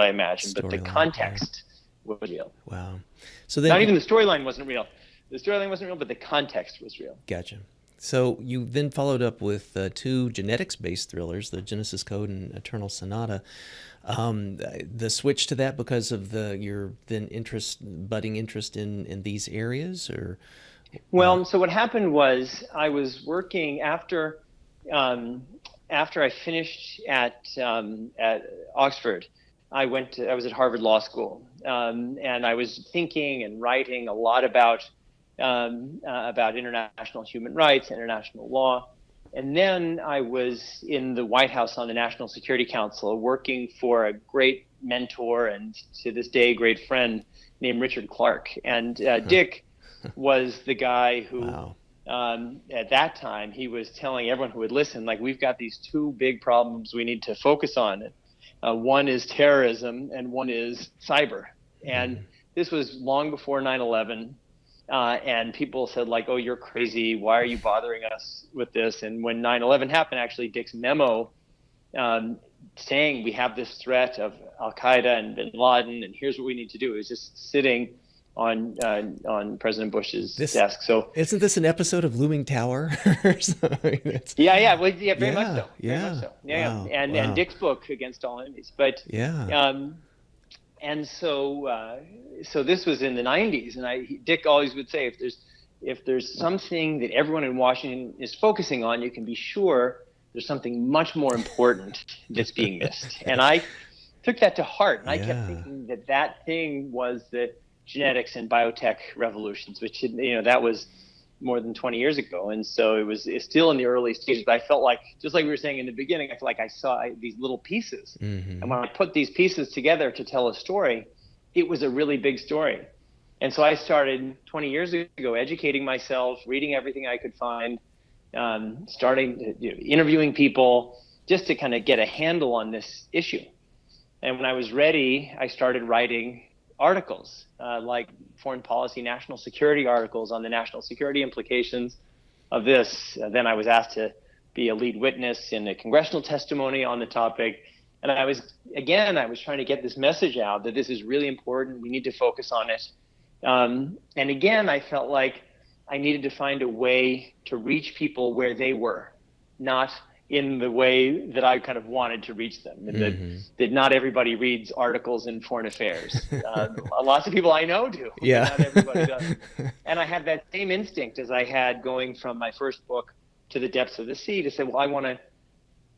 imagined. But the context was real. Wow. So then not even the storyline wasn't real. The storyline wasn't real, but the context was real. Gotcha. So you then followed up with two genetics-based thrillers, The Genesis Code and Eternal Sonata. The switch to that because of your then budding interest in these areas, or? Well, so what happened was I was working after I finished at Oxford. I was at Harvard Law School, and I was thinking and writing a lot about international human rights, international law. And then I was in the White House on the National Security Council working for a great mentor and to this day great friend named Richard Clark. And Dick was the guy who, at that time, he was telling everyone who would listen, like, we've got these two big problems we need to focus on. One is terrorism and one is cyber. And this was long before 9/11. And people said, like, oh, you're crazy. Why are you bothering us with this? And when 9/11 happened, actually, Dick's memo saying we have this threat of Al-Qaeda and bin Laden, and here's what we need to do, is just sitting on President Bush's desk. So isn't this an episode of Looming Tower? Very much so. Very much so. Wow. And Dick's book, Against All Enemies. But and so this was in the 90s, and Dick always would say, if there's something that everyone in Washington is focusing on, you can be sure there's something much more important that's being missed. And I took that to heart, and I kept thinking that thing was the genetics and biotech revolutions, which that was more than 20 years ago. And so it's still in the early stages, but I felt like, just like we were saying in the beginning, I felt like I saw these little pieces. And when I put these pieces together to tell a story, it was a really big story. And so I started 20 years ago educating myself, reading everything I could find, starting interviewing people just to kind of get a handle on this issue. And when I was ready, I started writing articles, like foreign policy, national security articles on the national security implications of this. Then I was asked to be a lead witness in a congressional testimony on the topic. And I was trying to get this message out that this is really important. We need to focus on it. And again, I felt like I needed to find a way to reach people where they were, not in the way that I kind of wanted to reach them, and that not everybody reads articles in foreign affairs. Lots of people I know do, but not everybody does. And I had that same instinct as I had going from my first book to The Depths of the Sea to say, well, I want to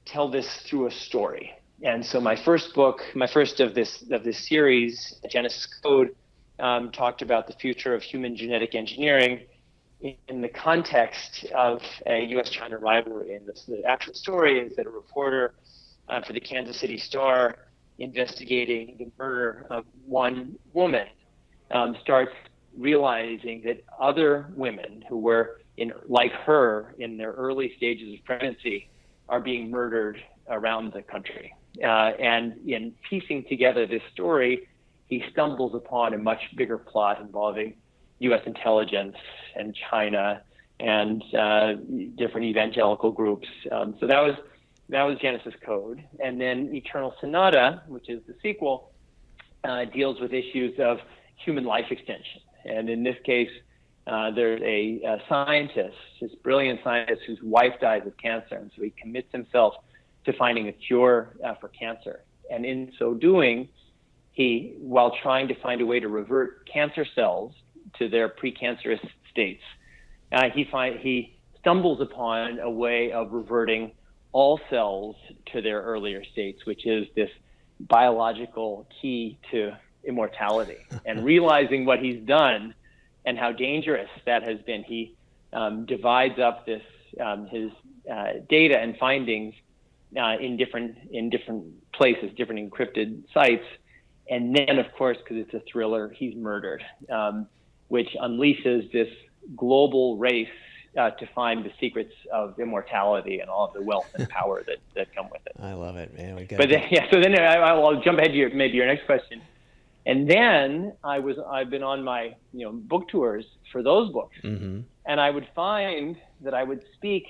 tell this through a story. And so my first book, my first of this series, Genesis Code, talked about the future of human genetic engineering in the context of a U.S.-China rivalry. And the actual story is that a reporter for the Kansas City Star investigating the murder of one woman starts realizing that other women who were like her in their early stages of pregnancy are being murdered around the country. And in piecing together this story, he stumbles upon a much bigger plot involving U.S. intelligence and China and different evangelical groups. So that was Genesis Code. And then Eternal Sonata, which is the sequel, deals with issues of human life extension. And in this case, there's a scientist, this brilliant scientist whose wife dies of cancer. And so he commits himself to finding a cure for cancer. And in so doing, while trying to find a way to revert cancer cells to their precancerous states, he stumbles upon a way of reverting all cells to their earlier states, which is this biological key to immortality. And realizing what he's done and how dangerous that has been, he divides up his data and findings in different places, different encrypted sites. And then, of course, because it's a thriller, he's murdered, which unleashes this global race to find the secrets of immortality and all of the wealth and power that come with it. I love it, man. But then, so then I'll jump ahead to your next question. And then I've been on my book tours for those books, mm-hmm. and I would find that I would speak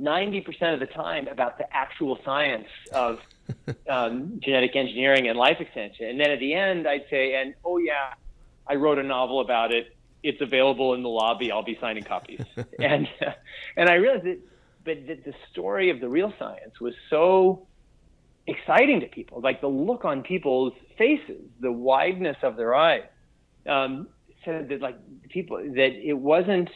90% of the time about the actual science of genetic engineering and life extension. And then at the end, I'd say, and oh yeah, I wrote a novel about it. It's available in the lobby. I'll be signing copies. and I realized that the story of the real science was so exciting to people. Like the look on people's faces, the wideness of their eyes, said that it wasn't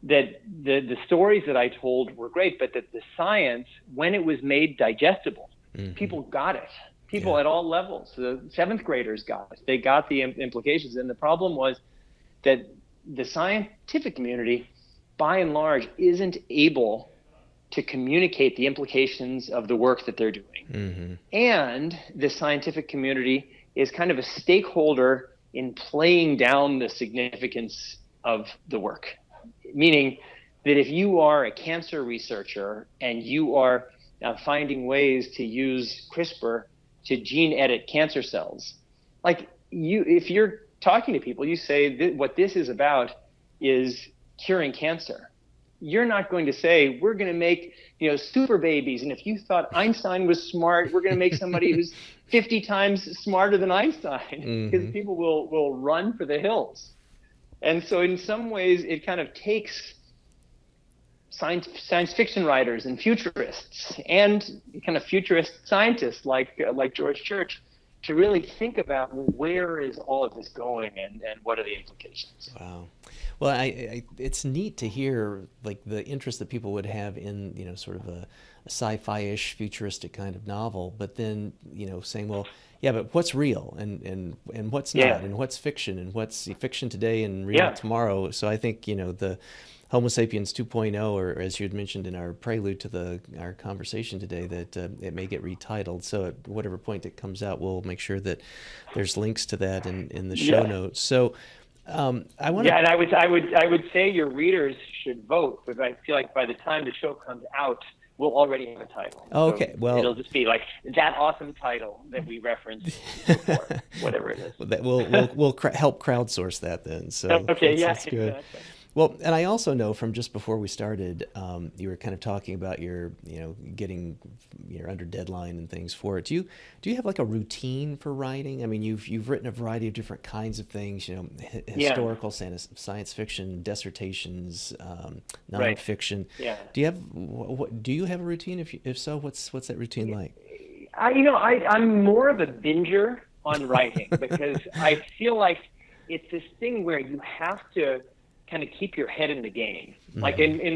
that the stories that I told were great, but that the science, when it was made digestible, mm-hmm. people got it. People at all levels. The seventh graders got it. They got the implications. And the problem was that the scientific community, by and large, isn't able to communicate the implications of the work that they're doing. Mm-hmm. And the scientific community is kind of a stakeholder in playing down the significance of the work. Meaning that if you are a cancer researcher and you are finding ways to use CRISPR to gene edit cancer cells, if you're talking to people, you say what this is about is curing cancer. You're not going to say, we're going to make super babies, and if you thought Einstein was smart, we're going to make somebody who's 50 times smarter than Einstein, because mm-hmm. people will run for the hills. And so in some ways, it kind of takes science fiction writers and futurists and kind of futurist scientists like George Church to really think about where is all of this going and what are the implications. Wow. Well, it's neat to hear the interest that people would have in sort of a sci-fi-ish futuristic kind of novel, but then saying, well, yeah, but what's real and what's not, and what's fiction and what's fiction today and real tomorrow. So I think the Homo Sapiens 2.0, or as you had mentioned in our prelude to our conversation today, that it may get retitled. So at whatever point it comes out, we'll make sure that there's links to that in the show notes. So I want to. Yeah, and I would say your readers should vote, because I feel like by the time the show comes out, we'll already have a title. Oh, okay, so it'll just be like that awesome title that we referenced before, whatever it is. We'll help crowdsource that then. So okay, that's good. Exactly. Well, and I also know from just before we started, you were kind of talking about your, getting under deadline and things for it. Do you have like a routine for writing? I mean, you've written a variety of different kinds of things, historical science fiction, dissertations, nonfiction. Right. Yeah. Do you have a routine? If so, what's that routine like? I'm more of a binger on writing because I feel like it's this thing where you have to kind of keep your head in the game. Mm-hmm.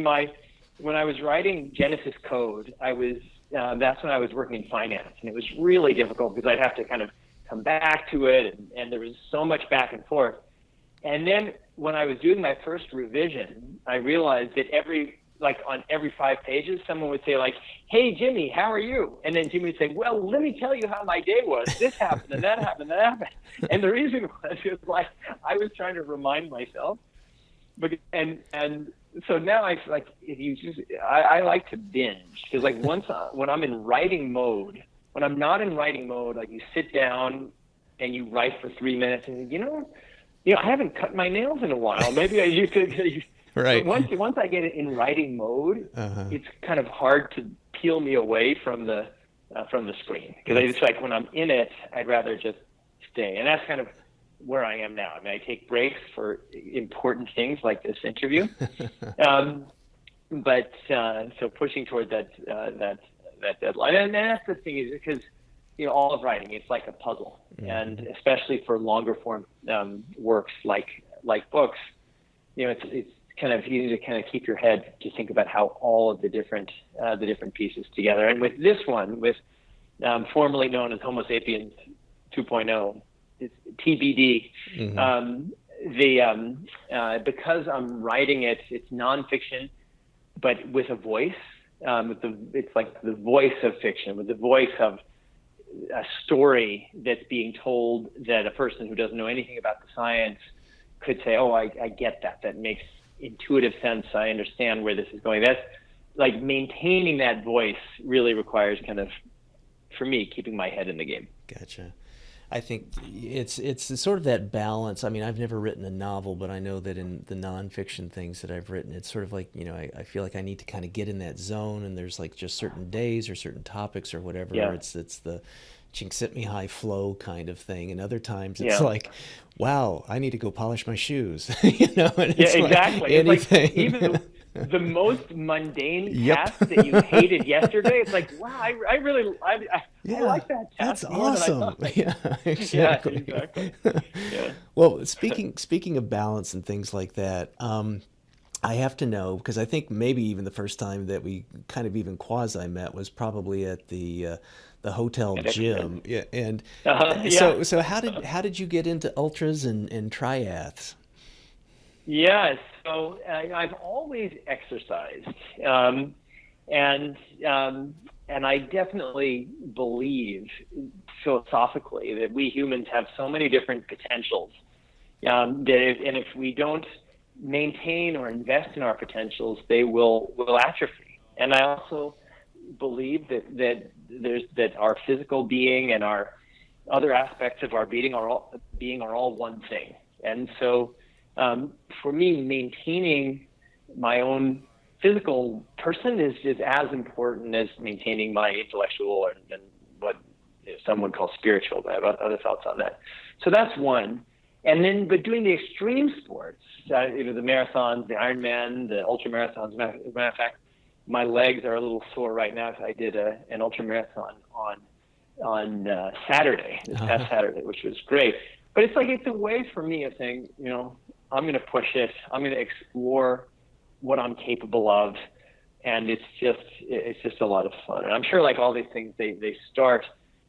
Like when I was writing Genesis Code, that's when I was working in finance, and it was really difficult because I'd have to kind of come back to it, and there was so much back and forth. And then when I was doing my first revision, I realized that on every 5 pages, someone would say "Hey Jimmy, how are you?" And then Jimmy would say, "Well, let me tell you how my day was. This happened and that happened and that happened." And the reason was I was trying to remind myself. But and so now I like to binge, because when I'm in writing mode, when I'm not in writing mode, you sit down and you write for 3 minutes and I haven't cut my nails in a while. Maybe you could. Right. Once I get it in writing mode, it's kind of hard to peel me away from the screen, because it's when I'm in it, I'd rather just stay, and that's kind of where I am now. I mean, I take breaks for important things like this interview, but so pushing toward that deadline. And that's the thing, is because all of writing, it's like a puzzle, and especially for longer form works like books, it's kind of, you need to kind of keep your head to think about how all of the different pieces together. And with this one, with formerly known as Homo Sapiens 2.0. It's TBD. Mm-hmm. Because I'm writing it, it's nonfiction, but with a voice. it's like the voice of fiction, with the voice of a story that's being told that a person who doesn't know anything about the science could say, oh, I get that. That makes intuitive sense. I understand where this is going. That's like maintaining that voice really requires kind of, for me, keeping my head in the game. Gotcha. I think it's sort of that balance. I mean, I've never written a novel, but I know that in the nonfiction things that I've written, it's sort of like, I feel like I need to kind of get in that zone, and there's like just certain days or certain topics or whatever. Yeah. It's the Chinksitmi high flow kind of thing. And other times it's like, wow, I need to go polish my shoes. And it's exactly. Like anything. It's like even the most mundane task that you hated yesterday, it's like, wow, I like that task. That's awesome. Yeah, exactly. Yeah, exactly. Yeah. Well, speaking of balance and things like that, I have to know, because I think maybe even the first time that we kind of even quasi met was probably at the hotel gym. Yeah. And so how did you get into ultras and triaths? Yeah, so I've always exercised, and I definitely believe philosophically that we humans have so many different potentials, and if we don't maintain or invest in our potentials, they will atrophy. And I also believe that our physical being and our other aspects of our being are all one thing. And so for me, maintaining my own physical person is as important as maintaining my intellectual and what some would call spiritual. But I have other thoughts on that. So that's one. And then, but doing the extreme sports, the marathons, the Ironman, the ultramarathons. As a matter of fact, my legs are a little sore right now because I did an ultramarathon on Saturday, this past Saturday, which was great. But it's a way for me of saying, I'm going to push it. I'm going to explore what I'm capable of, and it's just a lot of fun. And I'm sure, like all these things, they start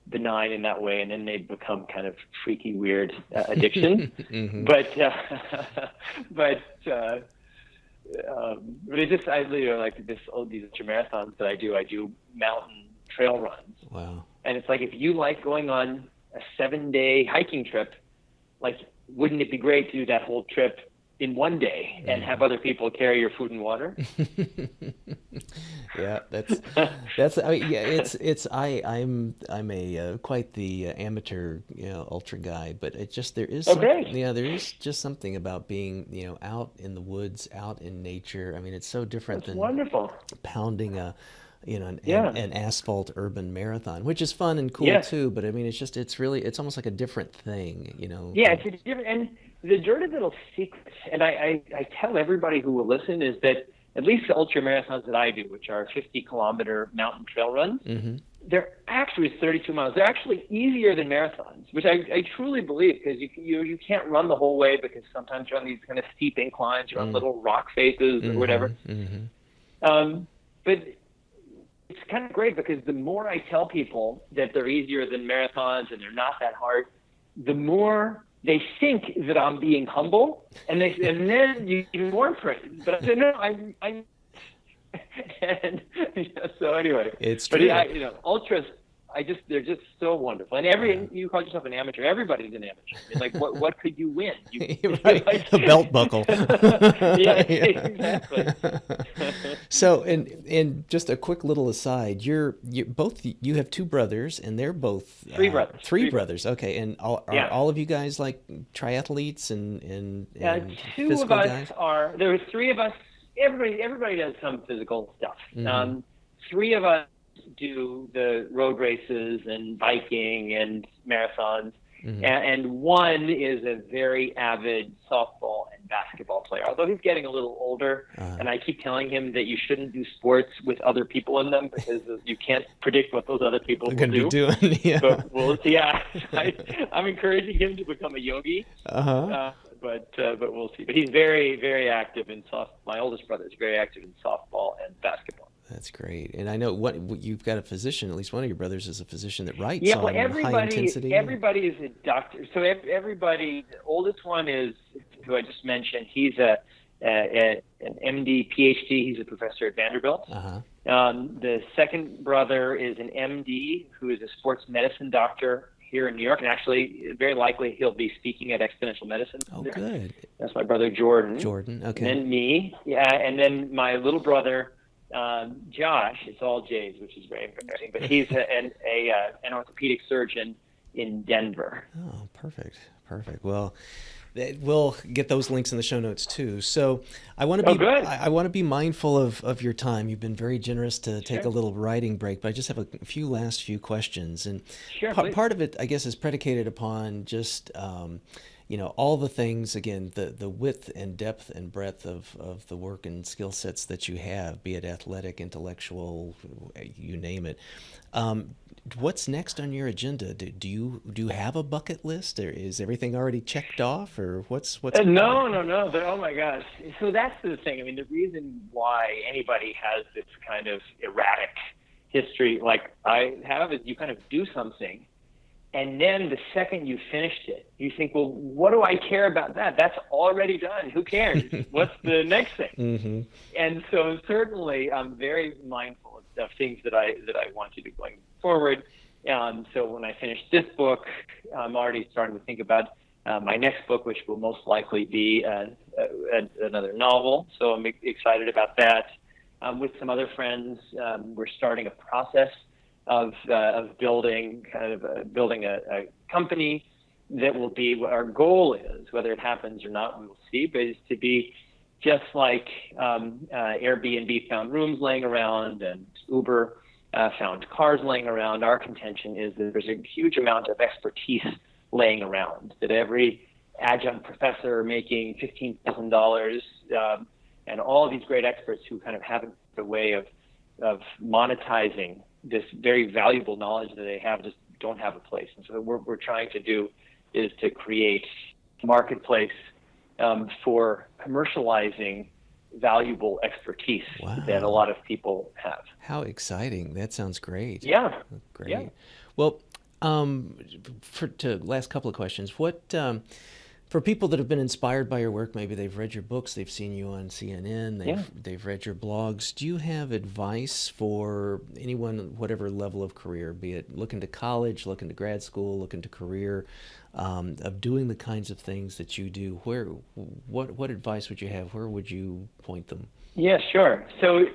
benign in that way, and then they become kind of freaky, weird addiction. Mm-hmm. But it's just I like these ultramarathons that I do mountain trail runs. Wow! And it's like, if you like going on a 7-day hiking trip, like, wouldn't it be great to do that whole trip in one day and have other people carry your food and water? Yeah, that's. I mean, yeah, I'm a quite the amateur, ultra guy, but it just there is just something about being out in the woods, out in nature. I mean, it's so different than wonderful pounding an asphalt urban marathon, which is fun and cool too. But I mean, it's almost like a different thing, Yeah, it's a different, and the dirty little secret, and I tell everybody who will listen, is that at least the ultra marathons that I do, which are 50-kilometer mountain trail runs, mm-hmm. they're actually 32 miles. They're actually easier than marathons, which I truly believe, because you can't run the whole way, because sometimes you're on these kind of steep inclines, you're on little rock faces or whatever. Mm-hmm. But it's kind of great, because the more I tell people that they're easier than marathons and they're not that hard, the more they think that I'm being humble, and then you even more afraid. But I said, no, I'm and so anyway. It's true. But ultras, they're just so wonderful. And you call yourself an amateur. Everybody's an amateur. It's like, what could you win? Right. A belt buckle. Yeah, exactly. So, and just a quick little aside, you have two brothers, and they're both three brothers. Three brothers. Okay, and are all of you guys like triathletes and two physical of us guys? There were three of us. Everybody does some physical stuff. Mm-hmm. Three of us do the road races and biking and marathons, mm-hmm. and one is a very avid softball and basketball player, although he's getting a little older, and I keep telling him that you shouldn't do sports with other people in them, because you can't predict what those other people will do. Doing, yeah. But I'm encouraging him to become a yogi, but we'll see. But he's very, very active in my oldest brother is very active in softball and basketball. That's great. And I know you've got a physician, at least one of your brothers is a physician that writes on high intensity. Everybody is a doctor. So the oldest one is, who I just mentioned, he's a an MD, PhD. He's a professor at Vanderbilt. Uh-huh. The second brother is an MD who is a sports medicine doctor here in New York, and actually, very likely, he'll be speaking at Exponential Medicine. Oh, good. That's my brother Jordan. Jordan, okay. And then me, and then my little brother Josh. It's all J's, which is very embarrassing, but he's an orthopedic surgeon in Denver. Oh, perfect. Well, we'll get those links in the show notes too. So I want to be I want to be mindful of your time. You've been very generous to take a little writing break, but I just have a last few questions. And part of it, I guess, is predicated upon just all the things, again, the width and depth and breadth of the work and skill sets that you have, be it athletic, intellectual, you name it. What's next on your agenda? Do you have a bucket list, or is everything already checked off, or what's No. Oh my gosh. So that's the thing. I mean, the reason why anybody has this kind of erratic history like I have is you kind of do something, and then the second you finished it, you think, well, what do I care about that? That's already done. Who cares? What's the next thing? Mm-hmm. And so certainly I'm very mindful of things that I want to do going forward. So when I finish this book, I'm already starting to think about my next book, which will most likely be another novel. So I'm excited about that. With some other friends, we're starting a process of building a company that will be what our goal is. Whether it happens or not, we will see, but it's to be just like Airbnb found rooms laying around and Uber found cars laying around. Our contention is that there's a huge amount of expertise laying around, that every adjunct professor making $15,000 and all of these great experts who kind of have a way of monetizing this very valuable knowledge that they have just don't have a place. And so what we're trying to do is to create a marketplace for commercializing valuable expertise that a lot of people have. How exciting. That sounds great. Yeah. Great. Yeah. Well, to last couple of questions, what for people that have been inspired by your work, maybe they've read your books, they've seen you on CNN, they've read your blogs. Do you have advice for anyone, whatever level of career, be it looking to college, looking to grad school, looking to career, of doing the kinds of things that you do? What advice would you have? Where would you point them? Yeah, sure. So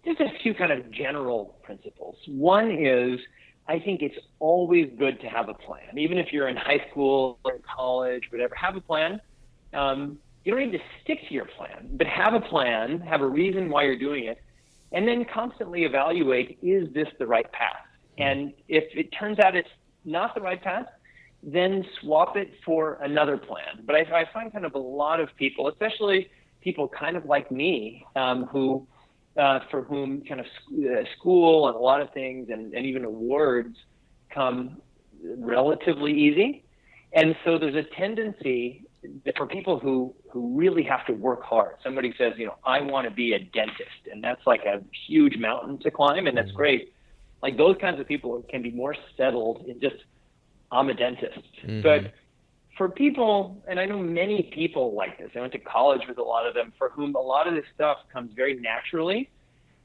just a few kind of general principles. One is, I think it's always good to have a plan. Even if you're in high school or college, whatever, have a plan. You don't need to stick to your plan, but have a plan, have a reason why you're doing it, and then constantly evaluate, is this the right path? And if it turns out it's not the right path, then swap it for another plan. But I find kind of a lot of people, especially people kind of like me, for whom kind of school and a lot of things and even awards come relatively easy. And so there's a tendency that for people who really have to work hard. Somebody says, I want to be a dentist, and that's like a huge mountain to climb, and that's great. Like those kinds of people can be more settled in just, I'm a dentist. Mm-hmm. But for people, and I know many people like this, I went to college with a lot of them, for whom a lot of this stuff comes very naturally.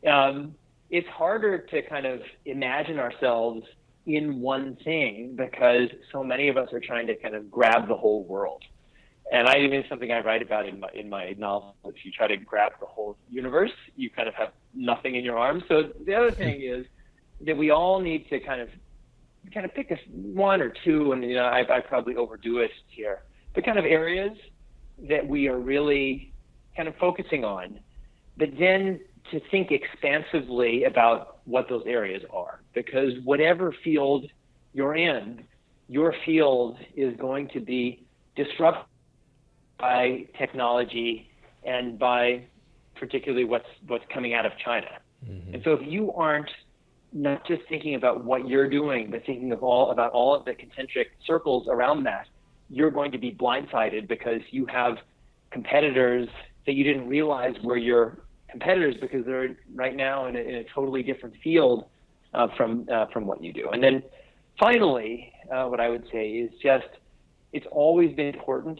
It's harder to kind of imagine ourselves in one thing because so many of us are trying to kind of grab the whole world. And it's something I write about in my novel. If you try to grab the whole universe, you kind of have nothing in your arms. So the other thing is that we all need to kind of pick one or two, and I probably overdo it here, but kind of areas that we are really kind of focusing on, but then to think expansively about what those areas are, because whatever field you're in, your field is going to be disrupted by technology and by particularly what's coming out of China. Mm-hmm. And so if you aren't not just thinking about what you're doing, but thinking about all of the concentric circles around that, you're going to be blindsided because you have competitors that you didn't realize were your competitors because they're right now in a totally different field from what you do. And then finally, what I would say is just, it's always been important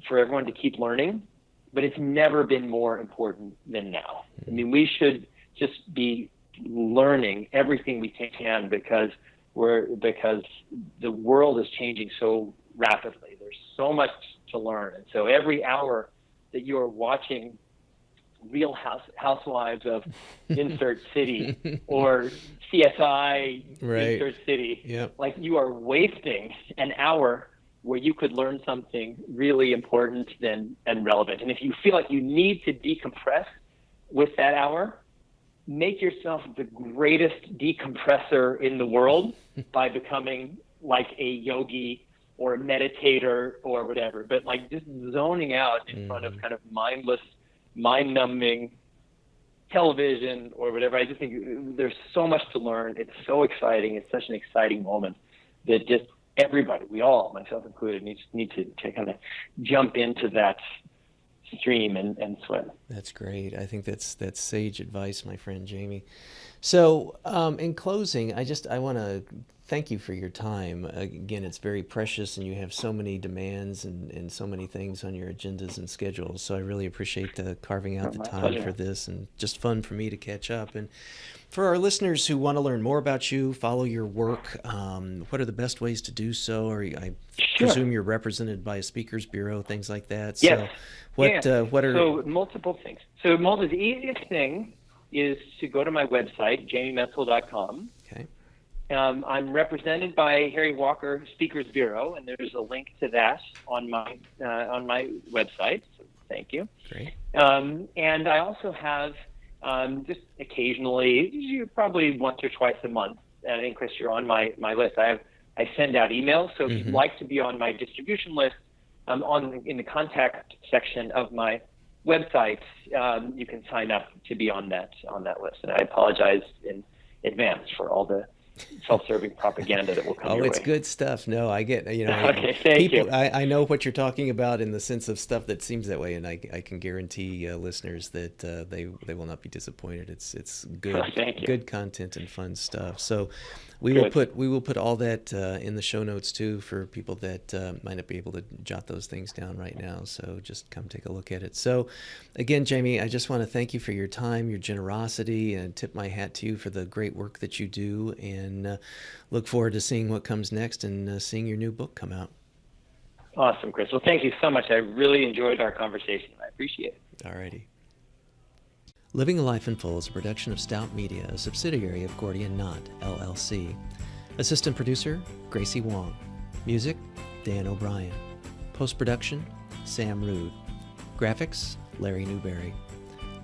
for everyone to keep learning, but it's never been more important than now. I mean, we should just be learning everything we can because the world is changing so rapidly. There's so much to learn. And so every hour that you're watching Real Housewives of insert city or CSI insert city, like you are wasting an hour where you could learn something really important and relevant. And if you feel like you need to decompress with that hour, make yourself the greatest decompressor in the world by becoming like a yogi or a meditator or whatever, but like just zoning out in front of kind of mindless, mind-numbing television or whatever. I just think there's so much to learn. It's so exciting. It's such an exciting moment that just everybody, we all, myself included, need to kind of jump into that stream and swim. That's great. I think that's sage advice, my friend Jamie. So in closing, I want to thank you for your time. Again, it's very precious, and you have so many demands and so many things on your agendas and schedules. So I really appreciate carving out the time for this, and just fun for me to catch up. And for our listeners who want to learn more about you, follow your work, what are the best ways to do so? Or I presume you're represented by a speakers bureau, things like that. Yes. So what are... So multiple things. So the easiest thing is to go to my website, jamiemetzl.com. Okay. I'm represented by Harry Walker Speakers Bureau, and there's a link to that on my website. So thank you. Great. And I also have just occasionally, probably once or twice a month. And I think, Chris, you're on my list. I send out emails, so if you'd like to be on my distribution list, in the contact section of my website, you can sign up to be on that list. And I apologize in advance for all the self-serving propaganda that will come your way. Oh, it's good stuff. No, I get, okay, thank you. I know what you're talking about in the sense of stuff that seems that way, and I can guarantee listeners that they will not be disappointed. It's good, good content and fun stuff. So we will put all that in the show notes too for people that might not be able to jot those things down right now. So just come take a look at it. So again, Jamie, I just want to thank you for your time, your generosity, and tip my hat to you for the great work that you do, and look forward to seeing what comes next and seeing your new book come out. Awesome, Chris. Well, thank you so much. I really enjoyed our conversation. I appreciate it. All righty. Living a Life in Full is a production of Stout Media, a subsidiary of Gordian Knot, LLC. Assistant producer, Gracie Wong. Music, Dan O'Brien. Post-production, Sam Rood. Graphics, Larry Newberry.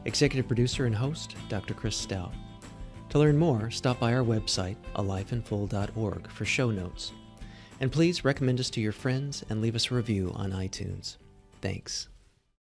Executive producer and host, Dr. Chris Stout. To learn more, stop by our website, alifeinfull.org, for show notes. And please recommend us to your friends and leave us a review on iTunes. Thanks.